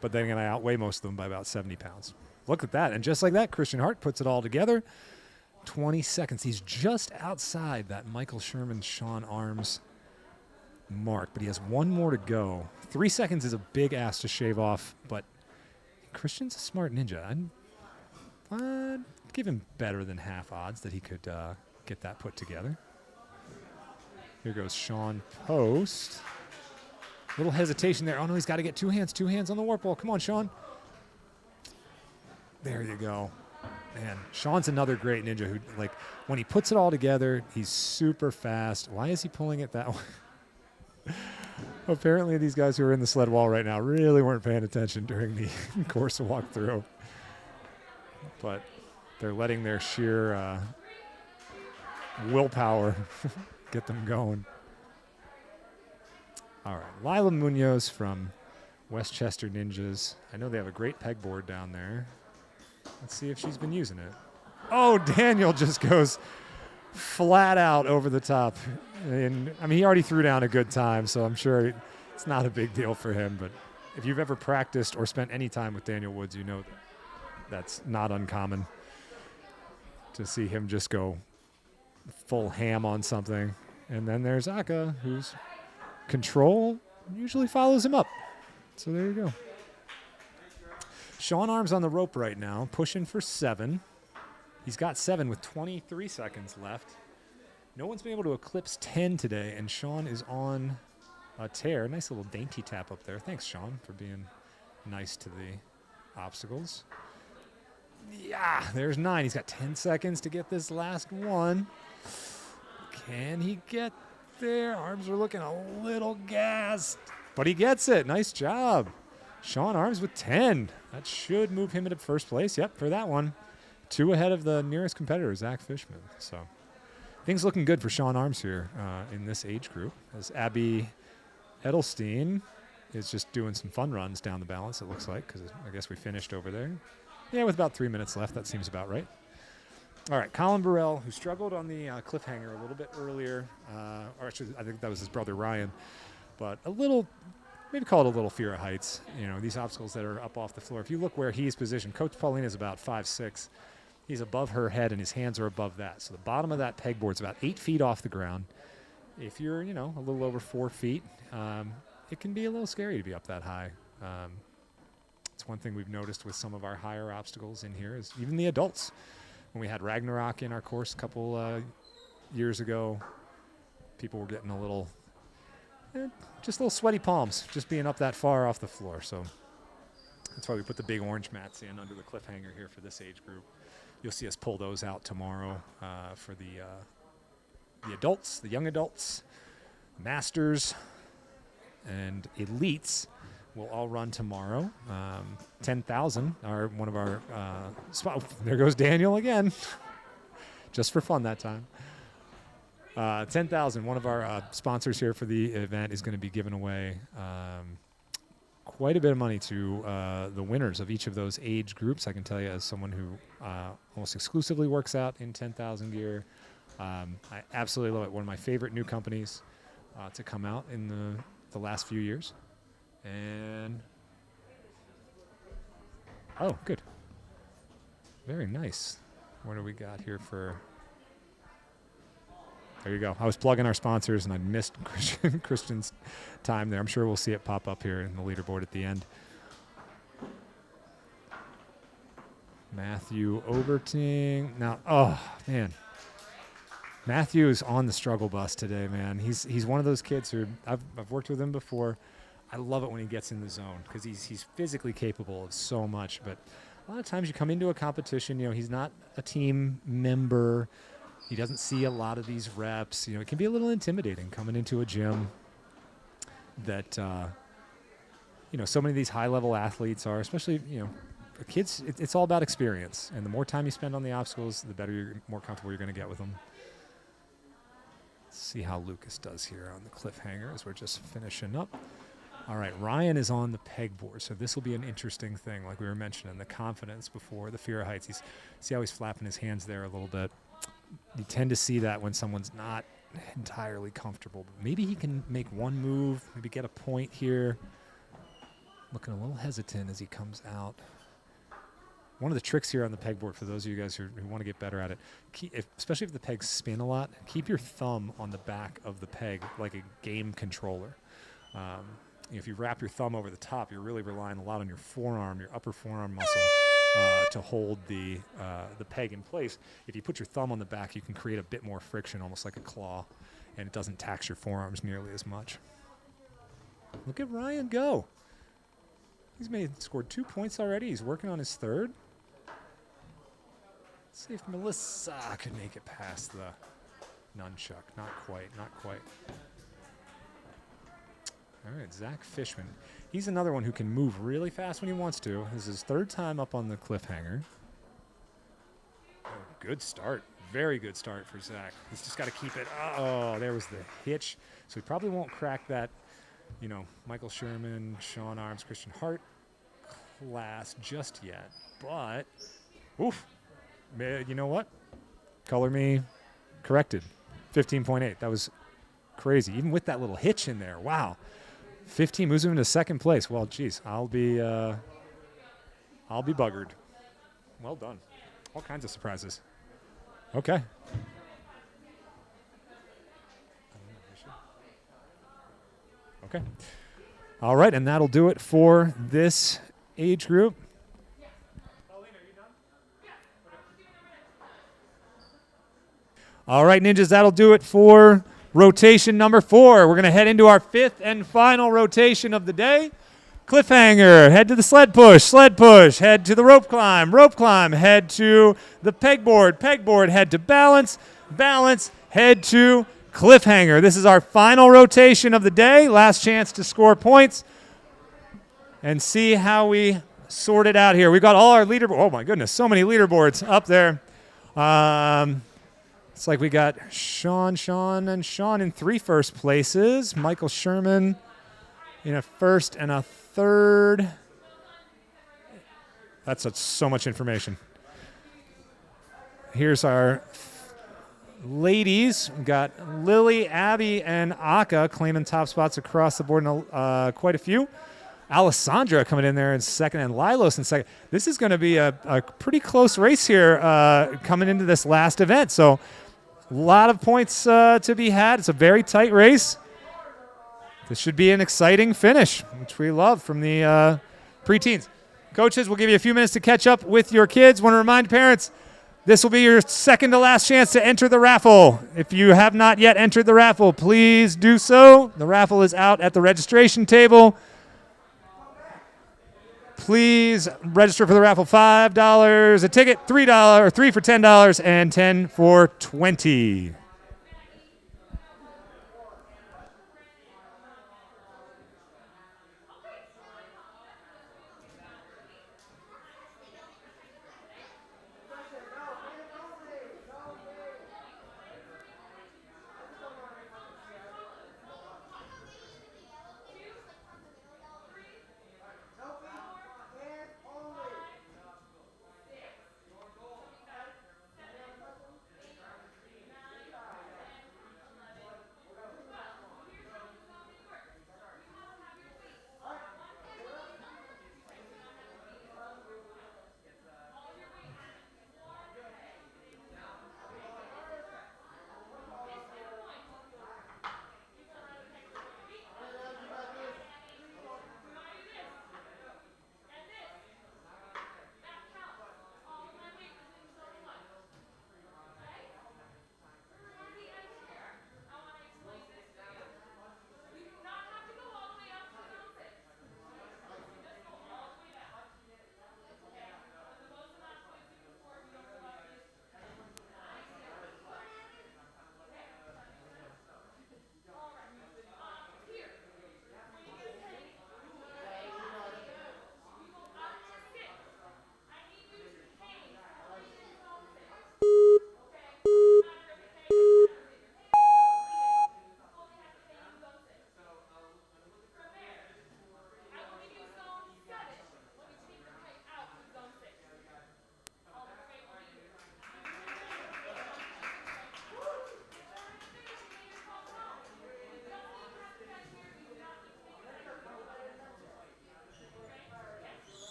but then again, I outweigh most of them by about 70 pounds. Look at that. And just like that, Christian Hart puts it all together. 20 seconds. He's just outside that Michael Sherman, Sean Arms mark, but he has one more to go. 3 seconds is a big ass to shave off, but Christian's a smart ninja. I'd give him better than half odds that he could get that put together. Here goes Sean Post. Little hesitation there. Oh, no, he's got to get two hands on the warp wall. Come on, Sean. There you go. Man, Sean's another great ninja who, like, when he puts it all together, he's super fast. Why is he pulling it that way? Apparently, these guys who are in the sled wall right now really weren't paying attention during the course walkthrough. But they're letting their sheer willpower get them going. All right, Lila Munoz from Westchester Ninjas. I know they have a great pegboard down there. Let's see if she's been using it. Oh, Daniel just goes flat out over the top. And I mean, he already threw down a good time, so I'm sure it's not a big deal for him. But if you've ever practiced or spent any time with Daniel Woods, you know that's not uncommon to see him just go full ham on something. And then there's Aka, whose control usually follows him up. So there you go. Sean Arms on the rope right now, pushing for 7. He's got 7 with 23 seconds left. No one's been able to eclipse 10 today, and Sean is on a tear. Nice little dainty tap up there. Thanks, Sean, for being nice to the obstacles. Yeah, there's 9. He's got 10 seconds to get this last one. Can he get there? Arms are looking a little gassed, but he gets it. Nice job. Sean Arms with 10. That should move him into first place. Yep, for that one. 2 ahead of the nearest competitor, Zach Fishman. So things looking good for Sean Arms here in this age group. As Abby Edelstein is just doing some fun runs down the balance, it looks like, because I guess we finished over there. Yeah, with about 3 minutes left. That seems about right. All right, Colin Burrell, who struggled on the cliffhanger a little bit earlier, or actually I think that was his brother Ryan, but a little, maybe call it a little fear of heights. You know, these obstacles that are up off the floor. If you look where he's positioned, Coach Paulina is about 5'6". He's above her head, and his hands are above that. So the bottom of that pegboard's about 8 feet off the ground. If you're, you know, a little over 4 feet, it can be a little scary to be up that high. It's one thing we've noticed with some of our higher obstacles in here is even the adults. When we had Ragnarok in our course a couple years ago, people were getting a little, just little sweaty palms, just being up that far off the floor. So that's why we put the big orange mats in under the cliffhanger here for this age group. You'll see us pull those out tomorrow for the adults, the young adults, masters, and elites. Will all run tomorrow. 10,000 are one of our there goes Daniel again. Just for fun that time. 10,000, one of our sponsors here for the event, is going to be giving away quite a bit of money to the winners of each of those age groups. I can tell you, as someone who almost exclusively works out in 10,000 gear, I absolutely love it. One of my favorite new companies to come out in the last few years. And oh, good. Very nice. What do we got here for? There you go. I was plugging our sponsors, and I missed Christian's time there. I'm sure we'll see it pop up here in the leaderboard at the end. Matthew Overton. Now, oh, man. Matthew is on the struggle bus today, man. He's one of those kids who I've worked with him before. I love it when he gets in the zone because he's physically capable of so much. But a lot of times you come into a competition, you know, he's not a team member. He doesn't see a lot of these reps. You know, it can be a little intimidating coming into a gym that, you know, so many of these high-level athletes are, especially, you know, for kids, it's all about experience. And the more time you spend on the obstacles, the better more comfortable you're going to get with them. Let's see how Lucas does here on the cliffhanger as we're just finishing up. All right, Ryan is on the pegboard, so this will be an interesting thing, like we were mentioning, the confidence before the fear of heights. See how he's flapping his hands there a little bit. You tend to see that when someone's not entirely comfortable. But maybe he can make one move, maybe get a point here. Looking a little hesitant as he comes out. One of the tricks here on the pegboard for those of you guys who want to get better at it, especially if the pegs spin a lot, keep your thumb on the back of the peg like a game controller. If you wrap your thumb over the top, you're really relying a lot on your forearm, your upper forearm muscle, to hold the peg in place. If you put your thumb on the back, you can create a bit more friction, almost like a claw, and it doesn't tax your forearms nearly as much. Look at Ryan go. He's scored 2 points already. He's working on his third. Let's see if Melissa could make it past the nunchuck. Not quite, not quite. All right, Zach Fishman. He's another one who can move really fast when he wants to. This is his third time up on the cliffhanger. Oh, good start. Very good start for Zach. He's just got to keep it. Oh, there was the hitch. So he probably won't crack that, Michael Sherman, Sean Arms, Christian Hart class just yet. But, oof. You know what? Color me corrected. 15.8. That was crazy. Even with that little hitch in there. Wow. 15 moves him into second place. Well, geez, I'll be buggered. Well done. All kinds of surprises. Okay. Okay. All right, and that'll do it for this age group. All right, Ninjas, that'll do it for rotation number 4. We're going to head into our 5th and final rotation of the day. Cliffhanger, head to the sled push, head to the rope climb, head to the pegboard, head to balance, head to cliffhanger. This is our final rotation of the day. Last chance to score points and see how we sort it out here. We've got all our leaderboards. Oh, my goodness, so many leaderboards up there. It's like we got Sean in 3 first places. Michael Sherman in a first and a third. That's so much information. Here's our ladies. We've got Lily, Abby, and Aka claiming top spots across the board, and quite a few. Alessandra coming in there in second, and Lilos in second. This is going to be a pretty close race here coming into this last event. So a lot of points to be had. It's a very tight race. This should be an exciting finish, which we love from the preteens. Coaches, we'll give you a few minutes to catch up with your kids. Want to remind parents, this will be your second to last chance to enter the raffle. If you have not yet entered the raffle, please do so. The raffle is out at the registration table. Please register for the raffle. $5 a ticket, $3, 3 for $10, and 10 for $20.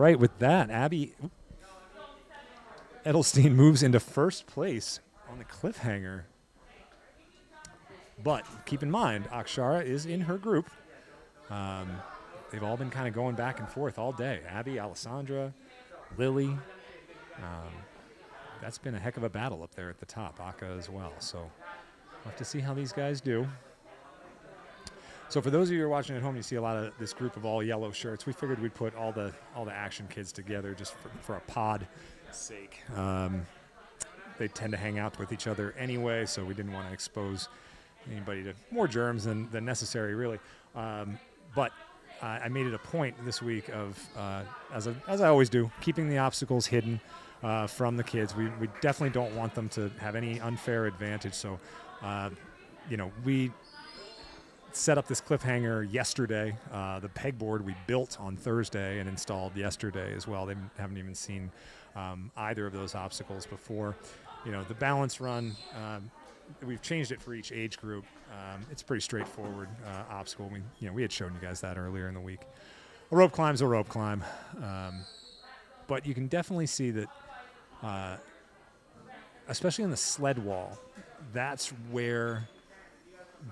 right, with that, Abby Edelstein moves into first place on the cliffhanger. But keep in mind, Akshara is in her group. They've all been kind of going back and forth all day. Abby, Alessandra, Lily. That's been a heck of a battle up there at the top. Aka as well. So we'll have to see how these guys do. So for those of you who are watching at home, you see a lot of this group of all yellow shirts. We figured we'd put all the action kids together just for a pod sake. They tend to hang out with each other anyway, so we didn't want to expose anybody to more germs than necessary, really. But I made it a point this week of, as I always do, keeping the obstacles hidden from the kids. We definitely don't want them to have any unfair advantage. So, we set up this cliffhanger yesterday. The pegboard we built on Thursday and installed yesterday as well. They haven't even seen either of those obstacles before. The balance run, we've changed it for each age group. It's a pretty straightforward obstacle. We had shown you guys that earlier in the week. A rope climb's a rope climb. But you can definitely see that, especially on the sled wall, that's where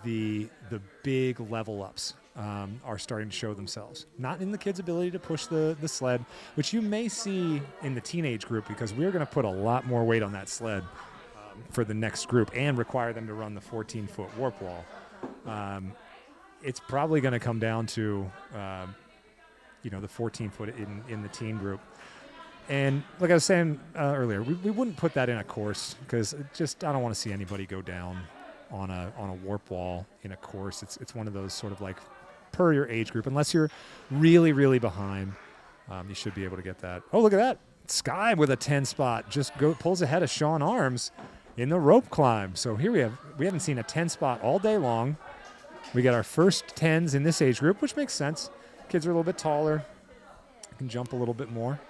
the big level ups are starting to show themselves. Not in the kids' ability to push the sled, which you may see in the teenage group, because we're going to put a lot more weight on that sled for the next group and require them to run the 14-foot warp wall. It's probably going to come down to the 14-foot in the teen group. And like I was saying earlier, we wouldn't put that in a course because I don't want to see anybody go down on a warp wall in a course. It's one of those sort of like per your age group. Unless you're really, really behind, you should be able to get that. Oh, look at that. Sky with a 10 spot just pulls ahead of Sean Arms in the rope climb. So here we haven't seen a 10 spot all day long. We got our first 10s in this age group, which makes sense. Kids are a little bit taller, can jump a little bit more.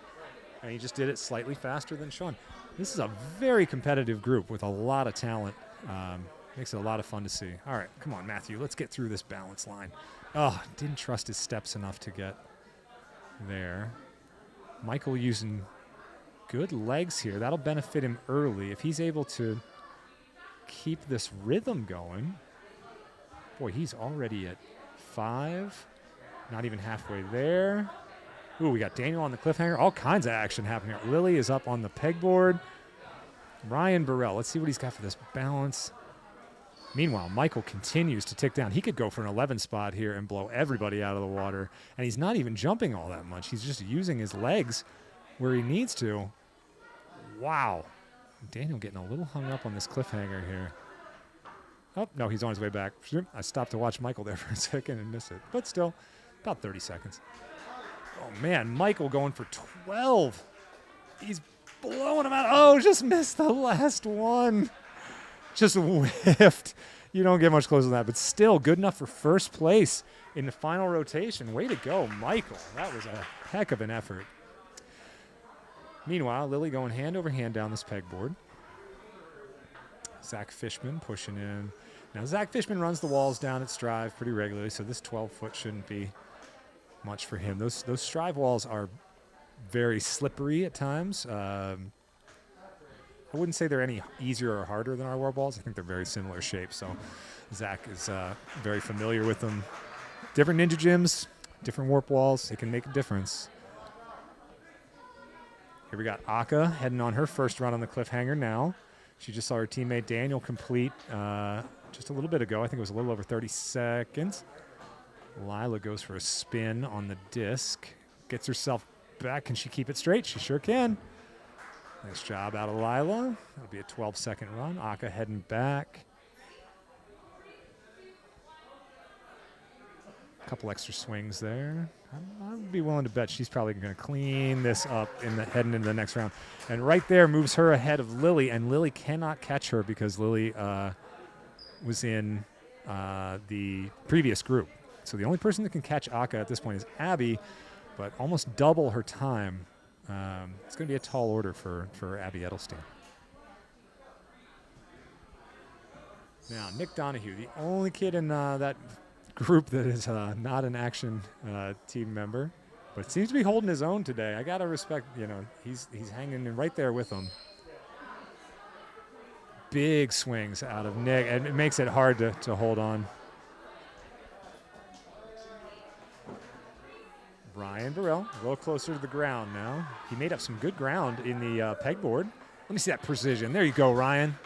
And he just did it slightly faster than Sean. This is a very competitive group with a lot of talent. Makes it a lot of fun to see. All right, come on, Matthew. Let's get through this balance line. Oh, didn't trust his steps enough to get there. Michael using good legs here. That'll benefit him early. If he's able to keep this rhythm going. Boy, he's already at 5. Not even halfway there. Ooh, we got Daniel on the cliffhanger. All kinds of action happening here. Lily is up on the pegboard. Ryan Burrell. Let's see what he's got for this balance. Meanwhile, Michael continues to tick down. He could go for an 11 spot here and blow everybody out of the water. And he's not even jumping all that much. He's just using his legs where he needs to. Wow. Daniel getting a little hung up on this cliffhanger here. Oh, no, he's on his way back. I stopped to watch Michael there for a second and missed it. But still, about 30 seconds. Oh, man, Michael going for 12. He's blowing him out. Oh, just missed the last one. Just whiffed. You don't get much closer than that, but still good enough for first place in the final rotation. Way to go, Michael. That was a heck of an effort. Meanwhile, Lily going hand over hand down this pegboard. Zach Fishman pushing in. Now, Zach Fishman runs the walls down at Strive pretty regularly, so this 12-foot shouldn't be much for him. Those Strive walls are very slippery at times. I wouldn't say they're any easier or harder than our warp walls. I think they're very similar shapes, so Zach is very familiar with them. Different ninja gyms, different warp walls. It can make a difference. Here we got Aka heading on her first run on the cliffhanger now. She just saw her teammate Daniel complete just a little bit ago. I think it was a little over 30 seconds. Lila goes for a spin on the disc. Gets herself back. Can she keep it straight? She sure can. Nice job out of Lila. That'll be a 12-second run. Aka heading back. A couple extra swings there. I'd be willing to bet she's probably going to clean this up heading into the next round. And right there moves her ahead of Lily, and Lily cannot catch her because Lily was in the previous group. So the only person that can catch Aka at this point is Abby, but almost double her time. It's going to be a tall order for Abby Edelstein. Now, Nick Donahue, the only kid in that group that is not an action team member, But seems to be holding his own today. I gotta respect, he's hanging in right there with them. Big swings out of Nick, and it makes it hard to hold on. Brian Burrell, a little closer to the ground now. He made up some good ground in the pegboard. Let me see that precision. There you go, Ryan.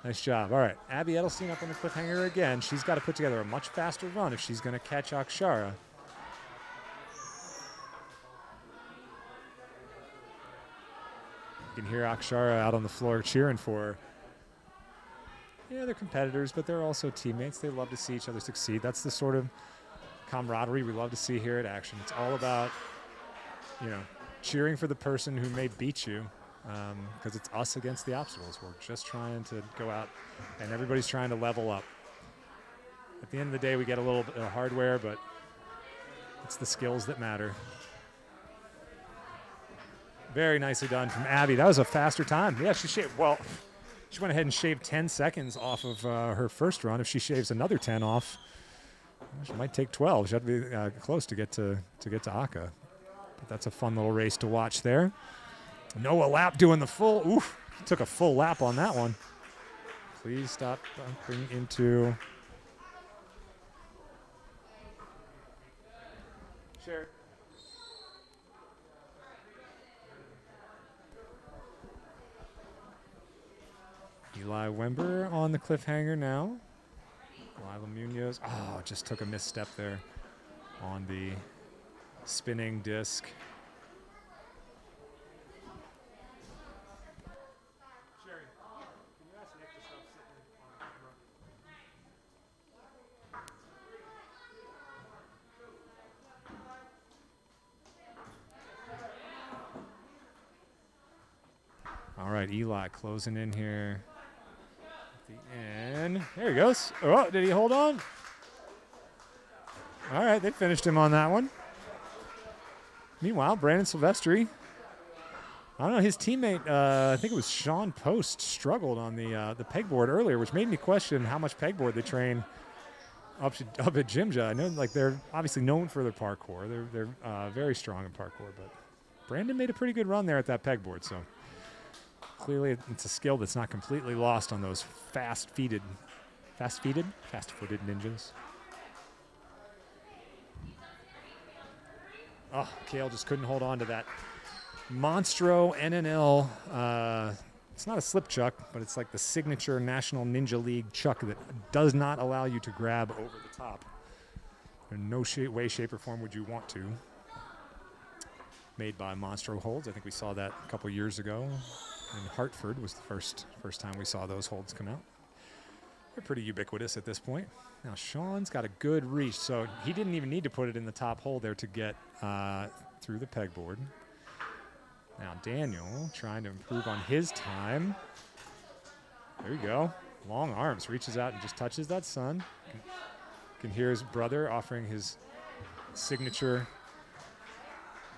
Nice job. All right, Abby Edelstein up on the cliffhanger again. She's got to put together a much faster run if she's going to catch Akshara. You can hear Akshara out on the floor cheering for her. Yeah, they're competitors, but they're also teammates. They love to see each other succeed. That's the sort of camaraderie we love to see here at Action. It's all about, cheering for the person who may beat you, because it's us against the obstacles. We're just trying to go out, and everybody's trying to level up. At the end of the day, we get a little bit of hardware, but it's the skills that matter. Very nicely done from Abby. That was a faster time. Yeah, she went ahead and shaved 10 seconds off of her first run. If she shaves another 10 off, she might take 12. She had to be close to get to Aka. But that's a fun little race to watch there. Noah Lapp doing the full. Oof, he took a full lap on that one. Please stop bumping into. Sure. Eli Wember on the cliffhanger now. Lila Munoz. Oh, just took a misstep there on the spinning disc. All right, Eli closing in here. And there he goes. Oh, did he hold on? All right, they finished him on that one. Meanwhile, Brandon Silvestri, I don't know, his teammate, I think it was Sean Post, struggled on the pegboard earlier, which made me question how much pegboard they train up at Jimja. I know, they're obviously known for their parkour. They're very strong in parkour, but Brandon made a pretty good run there at that pegboard, so clearly it's a skill that's not completely lost on those fast-footed ninjas. Oh, Kale just couldn't hold on to that Monstro NNL. It's not a slip chuck, but it's like the signature National Ninja League chuck that does not allow you to grab over the top. In no way, shape, or form would you want to. Made by Monstro Holds. I think we saw that a couple years ago. In Hartford was the first time we saw those holds come out. They're pretty ubiquitous at this point. Now Sean's got a good reach, so he didn't even need to put it in the top hole there to get through the pegboard. Now Daniel trying to improve on his time. There you go. Long arms, reaches out and just touches that sun. Can hear his brother offering his signature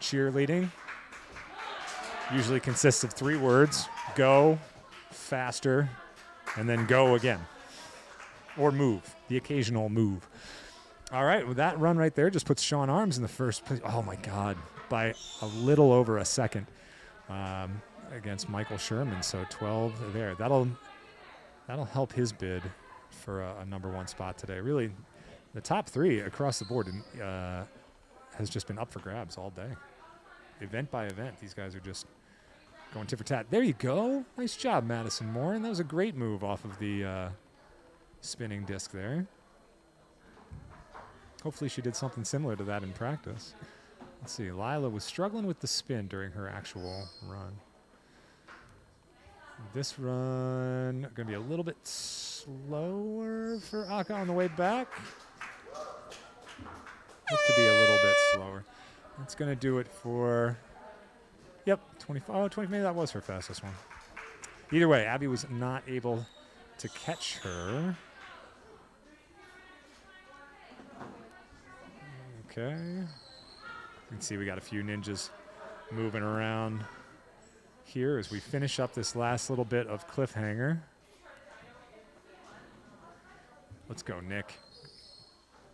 cheerleading. Usually consists of 3 words: go, faster, and then go again. Or move, the occasional move. All right, well, that run right there just puts Sean Arms in the first place. Oh, my God, by a little over a second against Michael Sherman. So 12 there. That'll help his bid for a number 1 spot today. Really, the top 3 across the board has just been up for grabs all day. Event by event, these guys are just going tit for tat. There you go. Nice job, Madison Moore. And that was a great move off of the spinning disc there. Hopefully she did something similar to that in practice. Let's see. Lila was struggling with the spin during her actual run. This run going to be a little bit slower for Aka on the way back. Hope to be a little bit slower. That's going to do it for, 25. Oh, 20, maybe that was her fastest one. Either way, Abby was not able to catch her. Okay. You can see we got a few ninjas moving around here as we finish up this last little bit of cliffhanger. Let's go, Nick.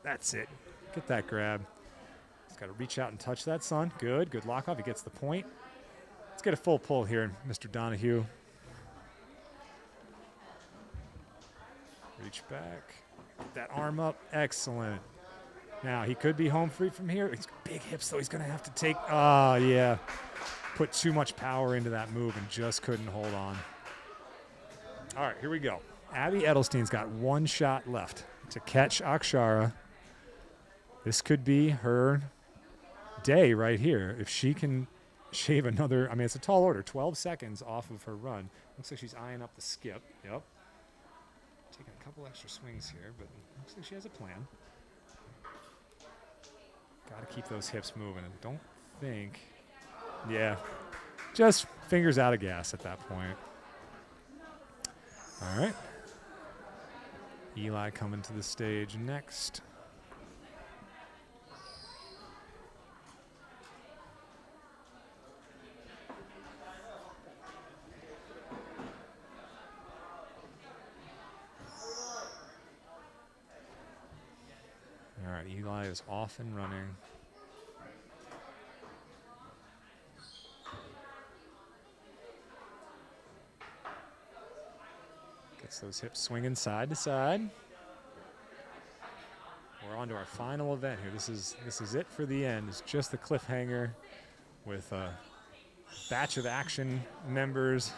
That's it. Get that grab. Got to reach out and touch that, son. Good lock off. He gets the point. Let's get a full pull here, Mr. Donahue. Reach back. Get that arm up. Excellent. Now, he could be home free from here. He's big hips, though. He's going to have to take... yeah. Put too much power into that move and just couldn't hold on. All right, here we go. Abby Edelstein's got one shot left to catch Akshara. This could be her day right here. If she can shave another... I mean, it's a tall order. 12 seconds off of her run. Looks like she's eyeing up the skip. Yep. Taking a couple extra swings here, but looks like she has a plan. Got to keep those hips moving. And don't think... Yeah, just fingers out of gas at that point. All right. Eli coming to the stage next. All right, Eli is off and running. Gets those hips swinging side to side. We're on to our final event here. This is it for the end. It's just the cliffhanger with a batch of action members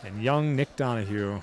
and young Nick Donahue.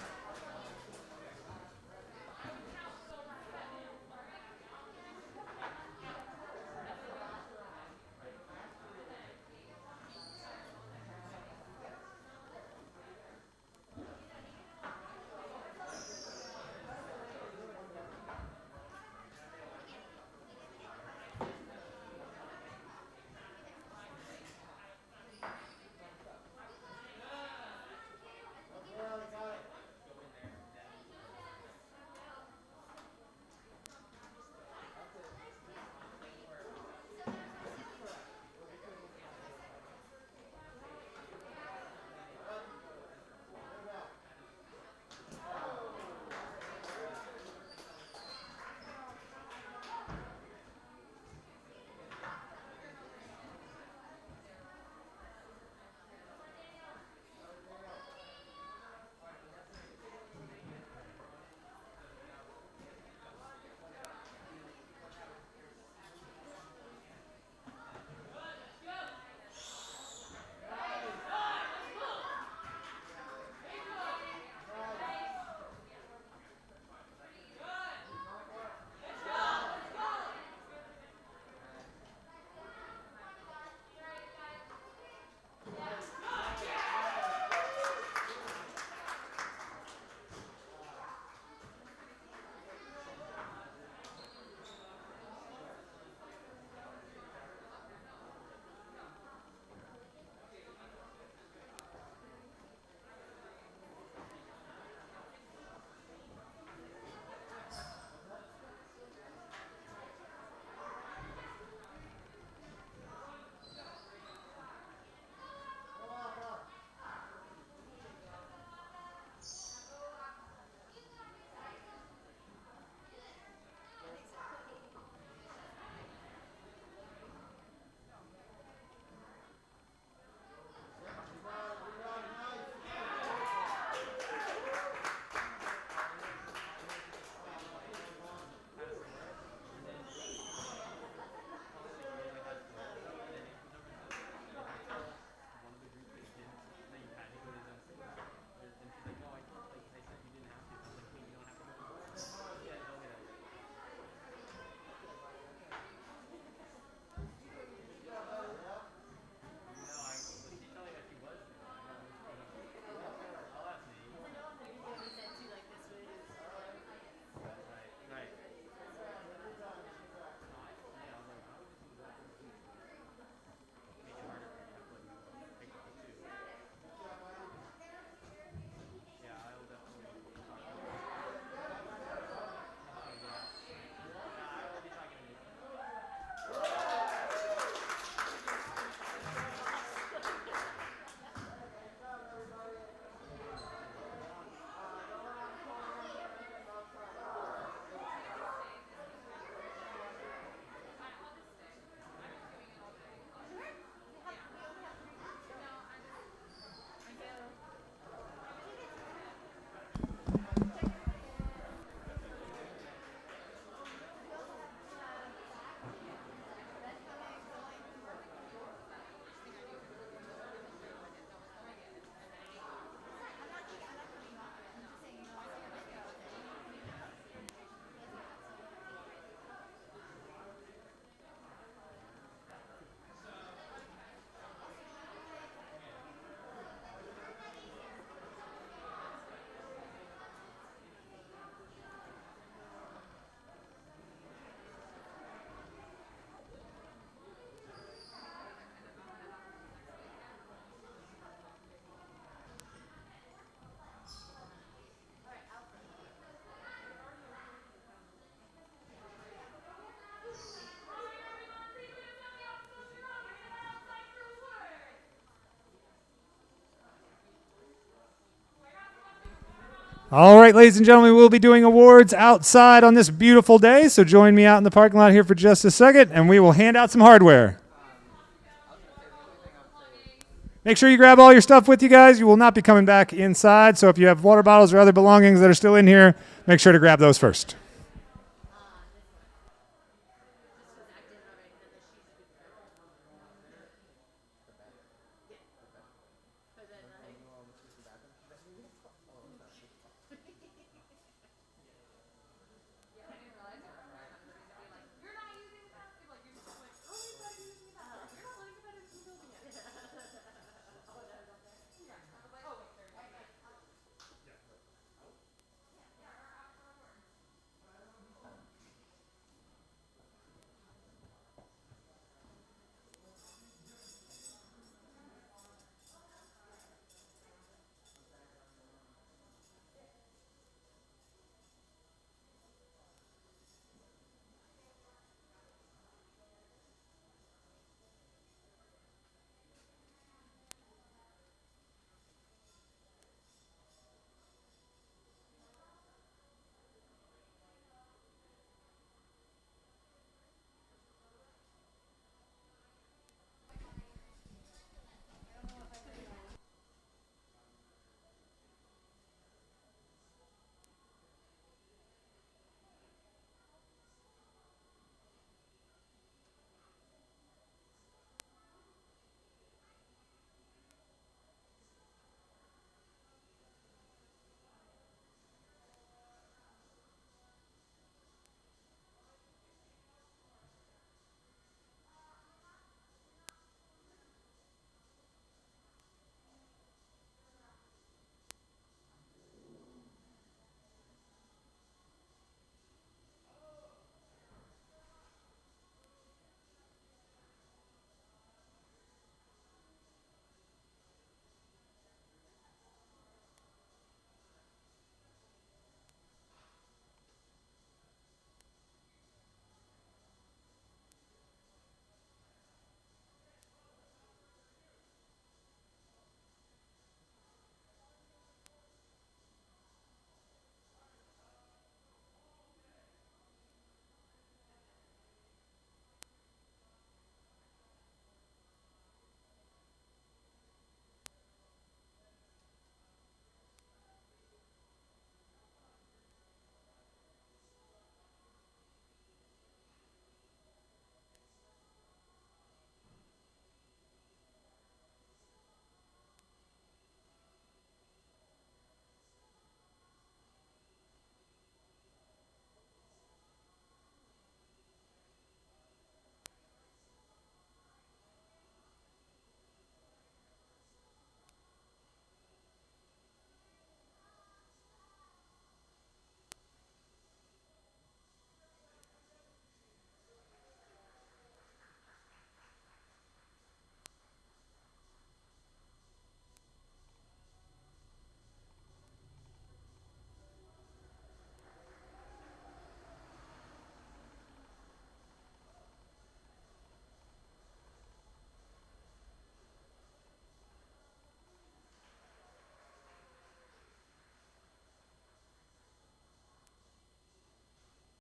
All right, ladies and gentlemen, we'll be doing awards outside on this beautiful day, so join me out in the parking lot here for just a second, and we will hand out some hardware. Make sure you grab all your stuff with you guys. You will not be coming back inside, so if you have water bottles or other belongings that are still in here, make sure to grab those first.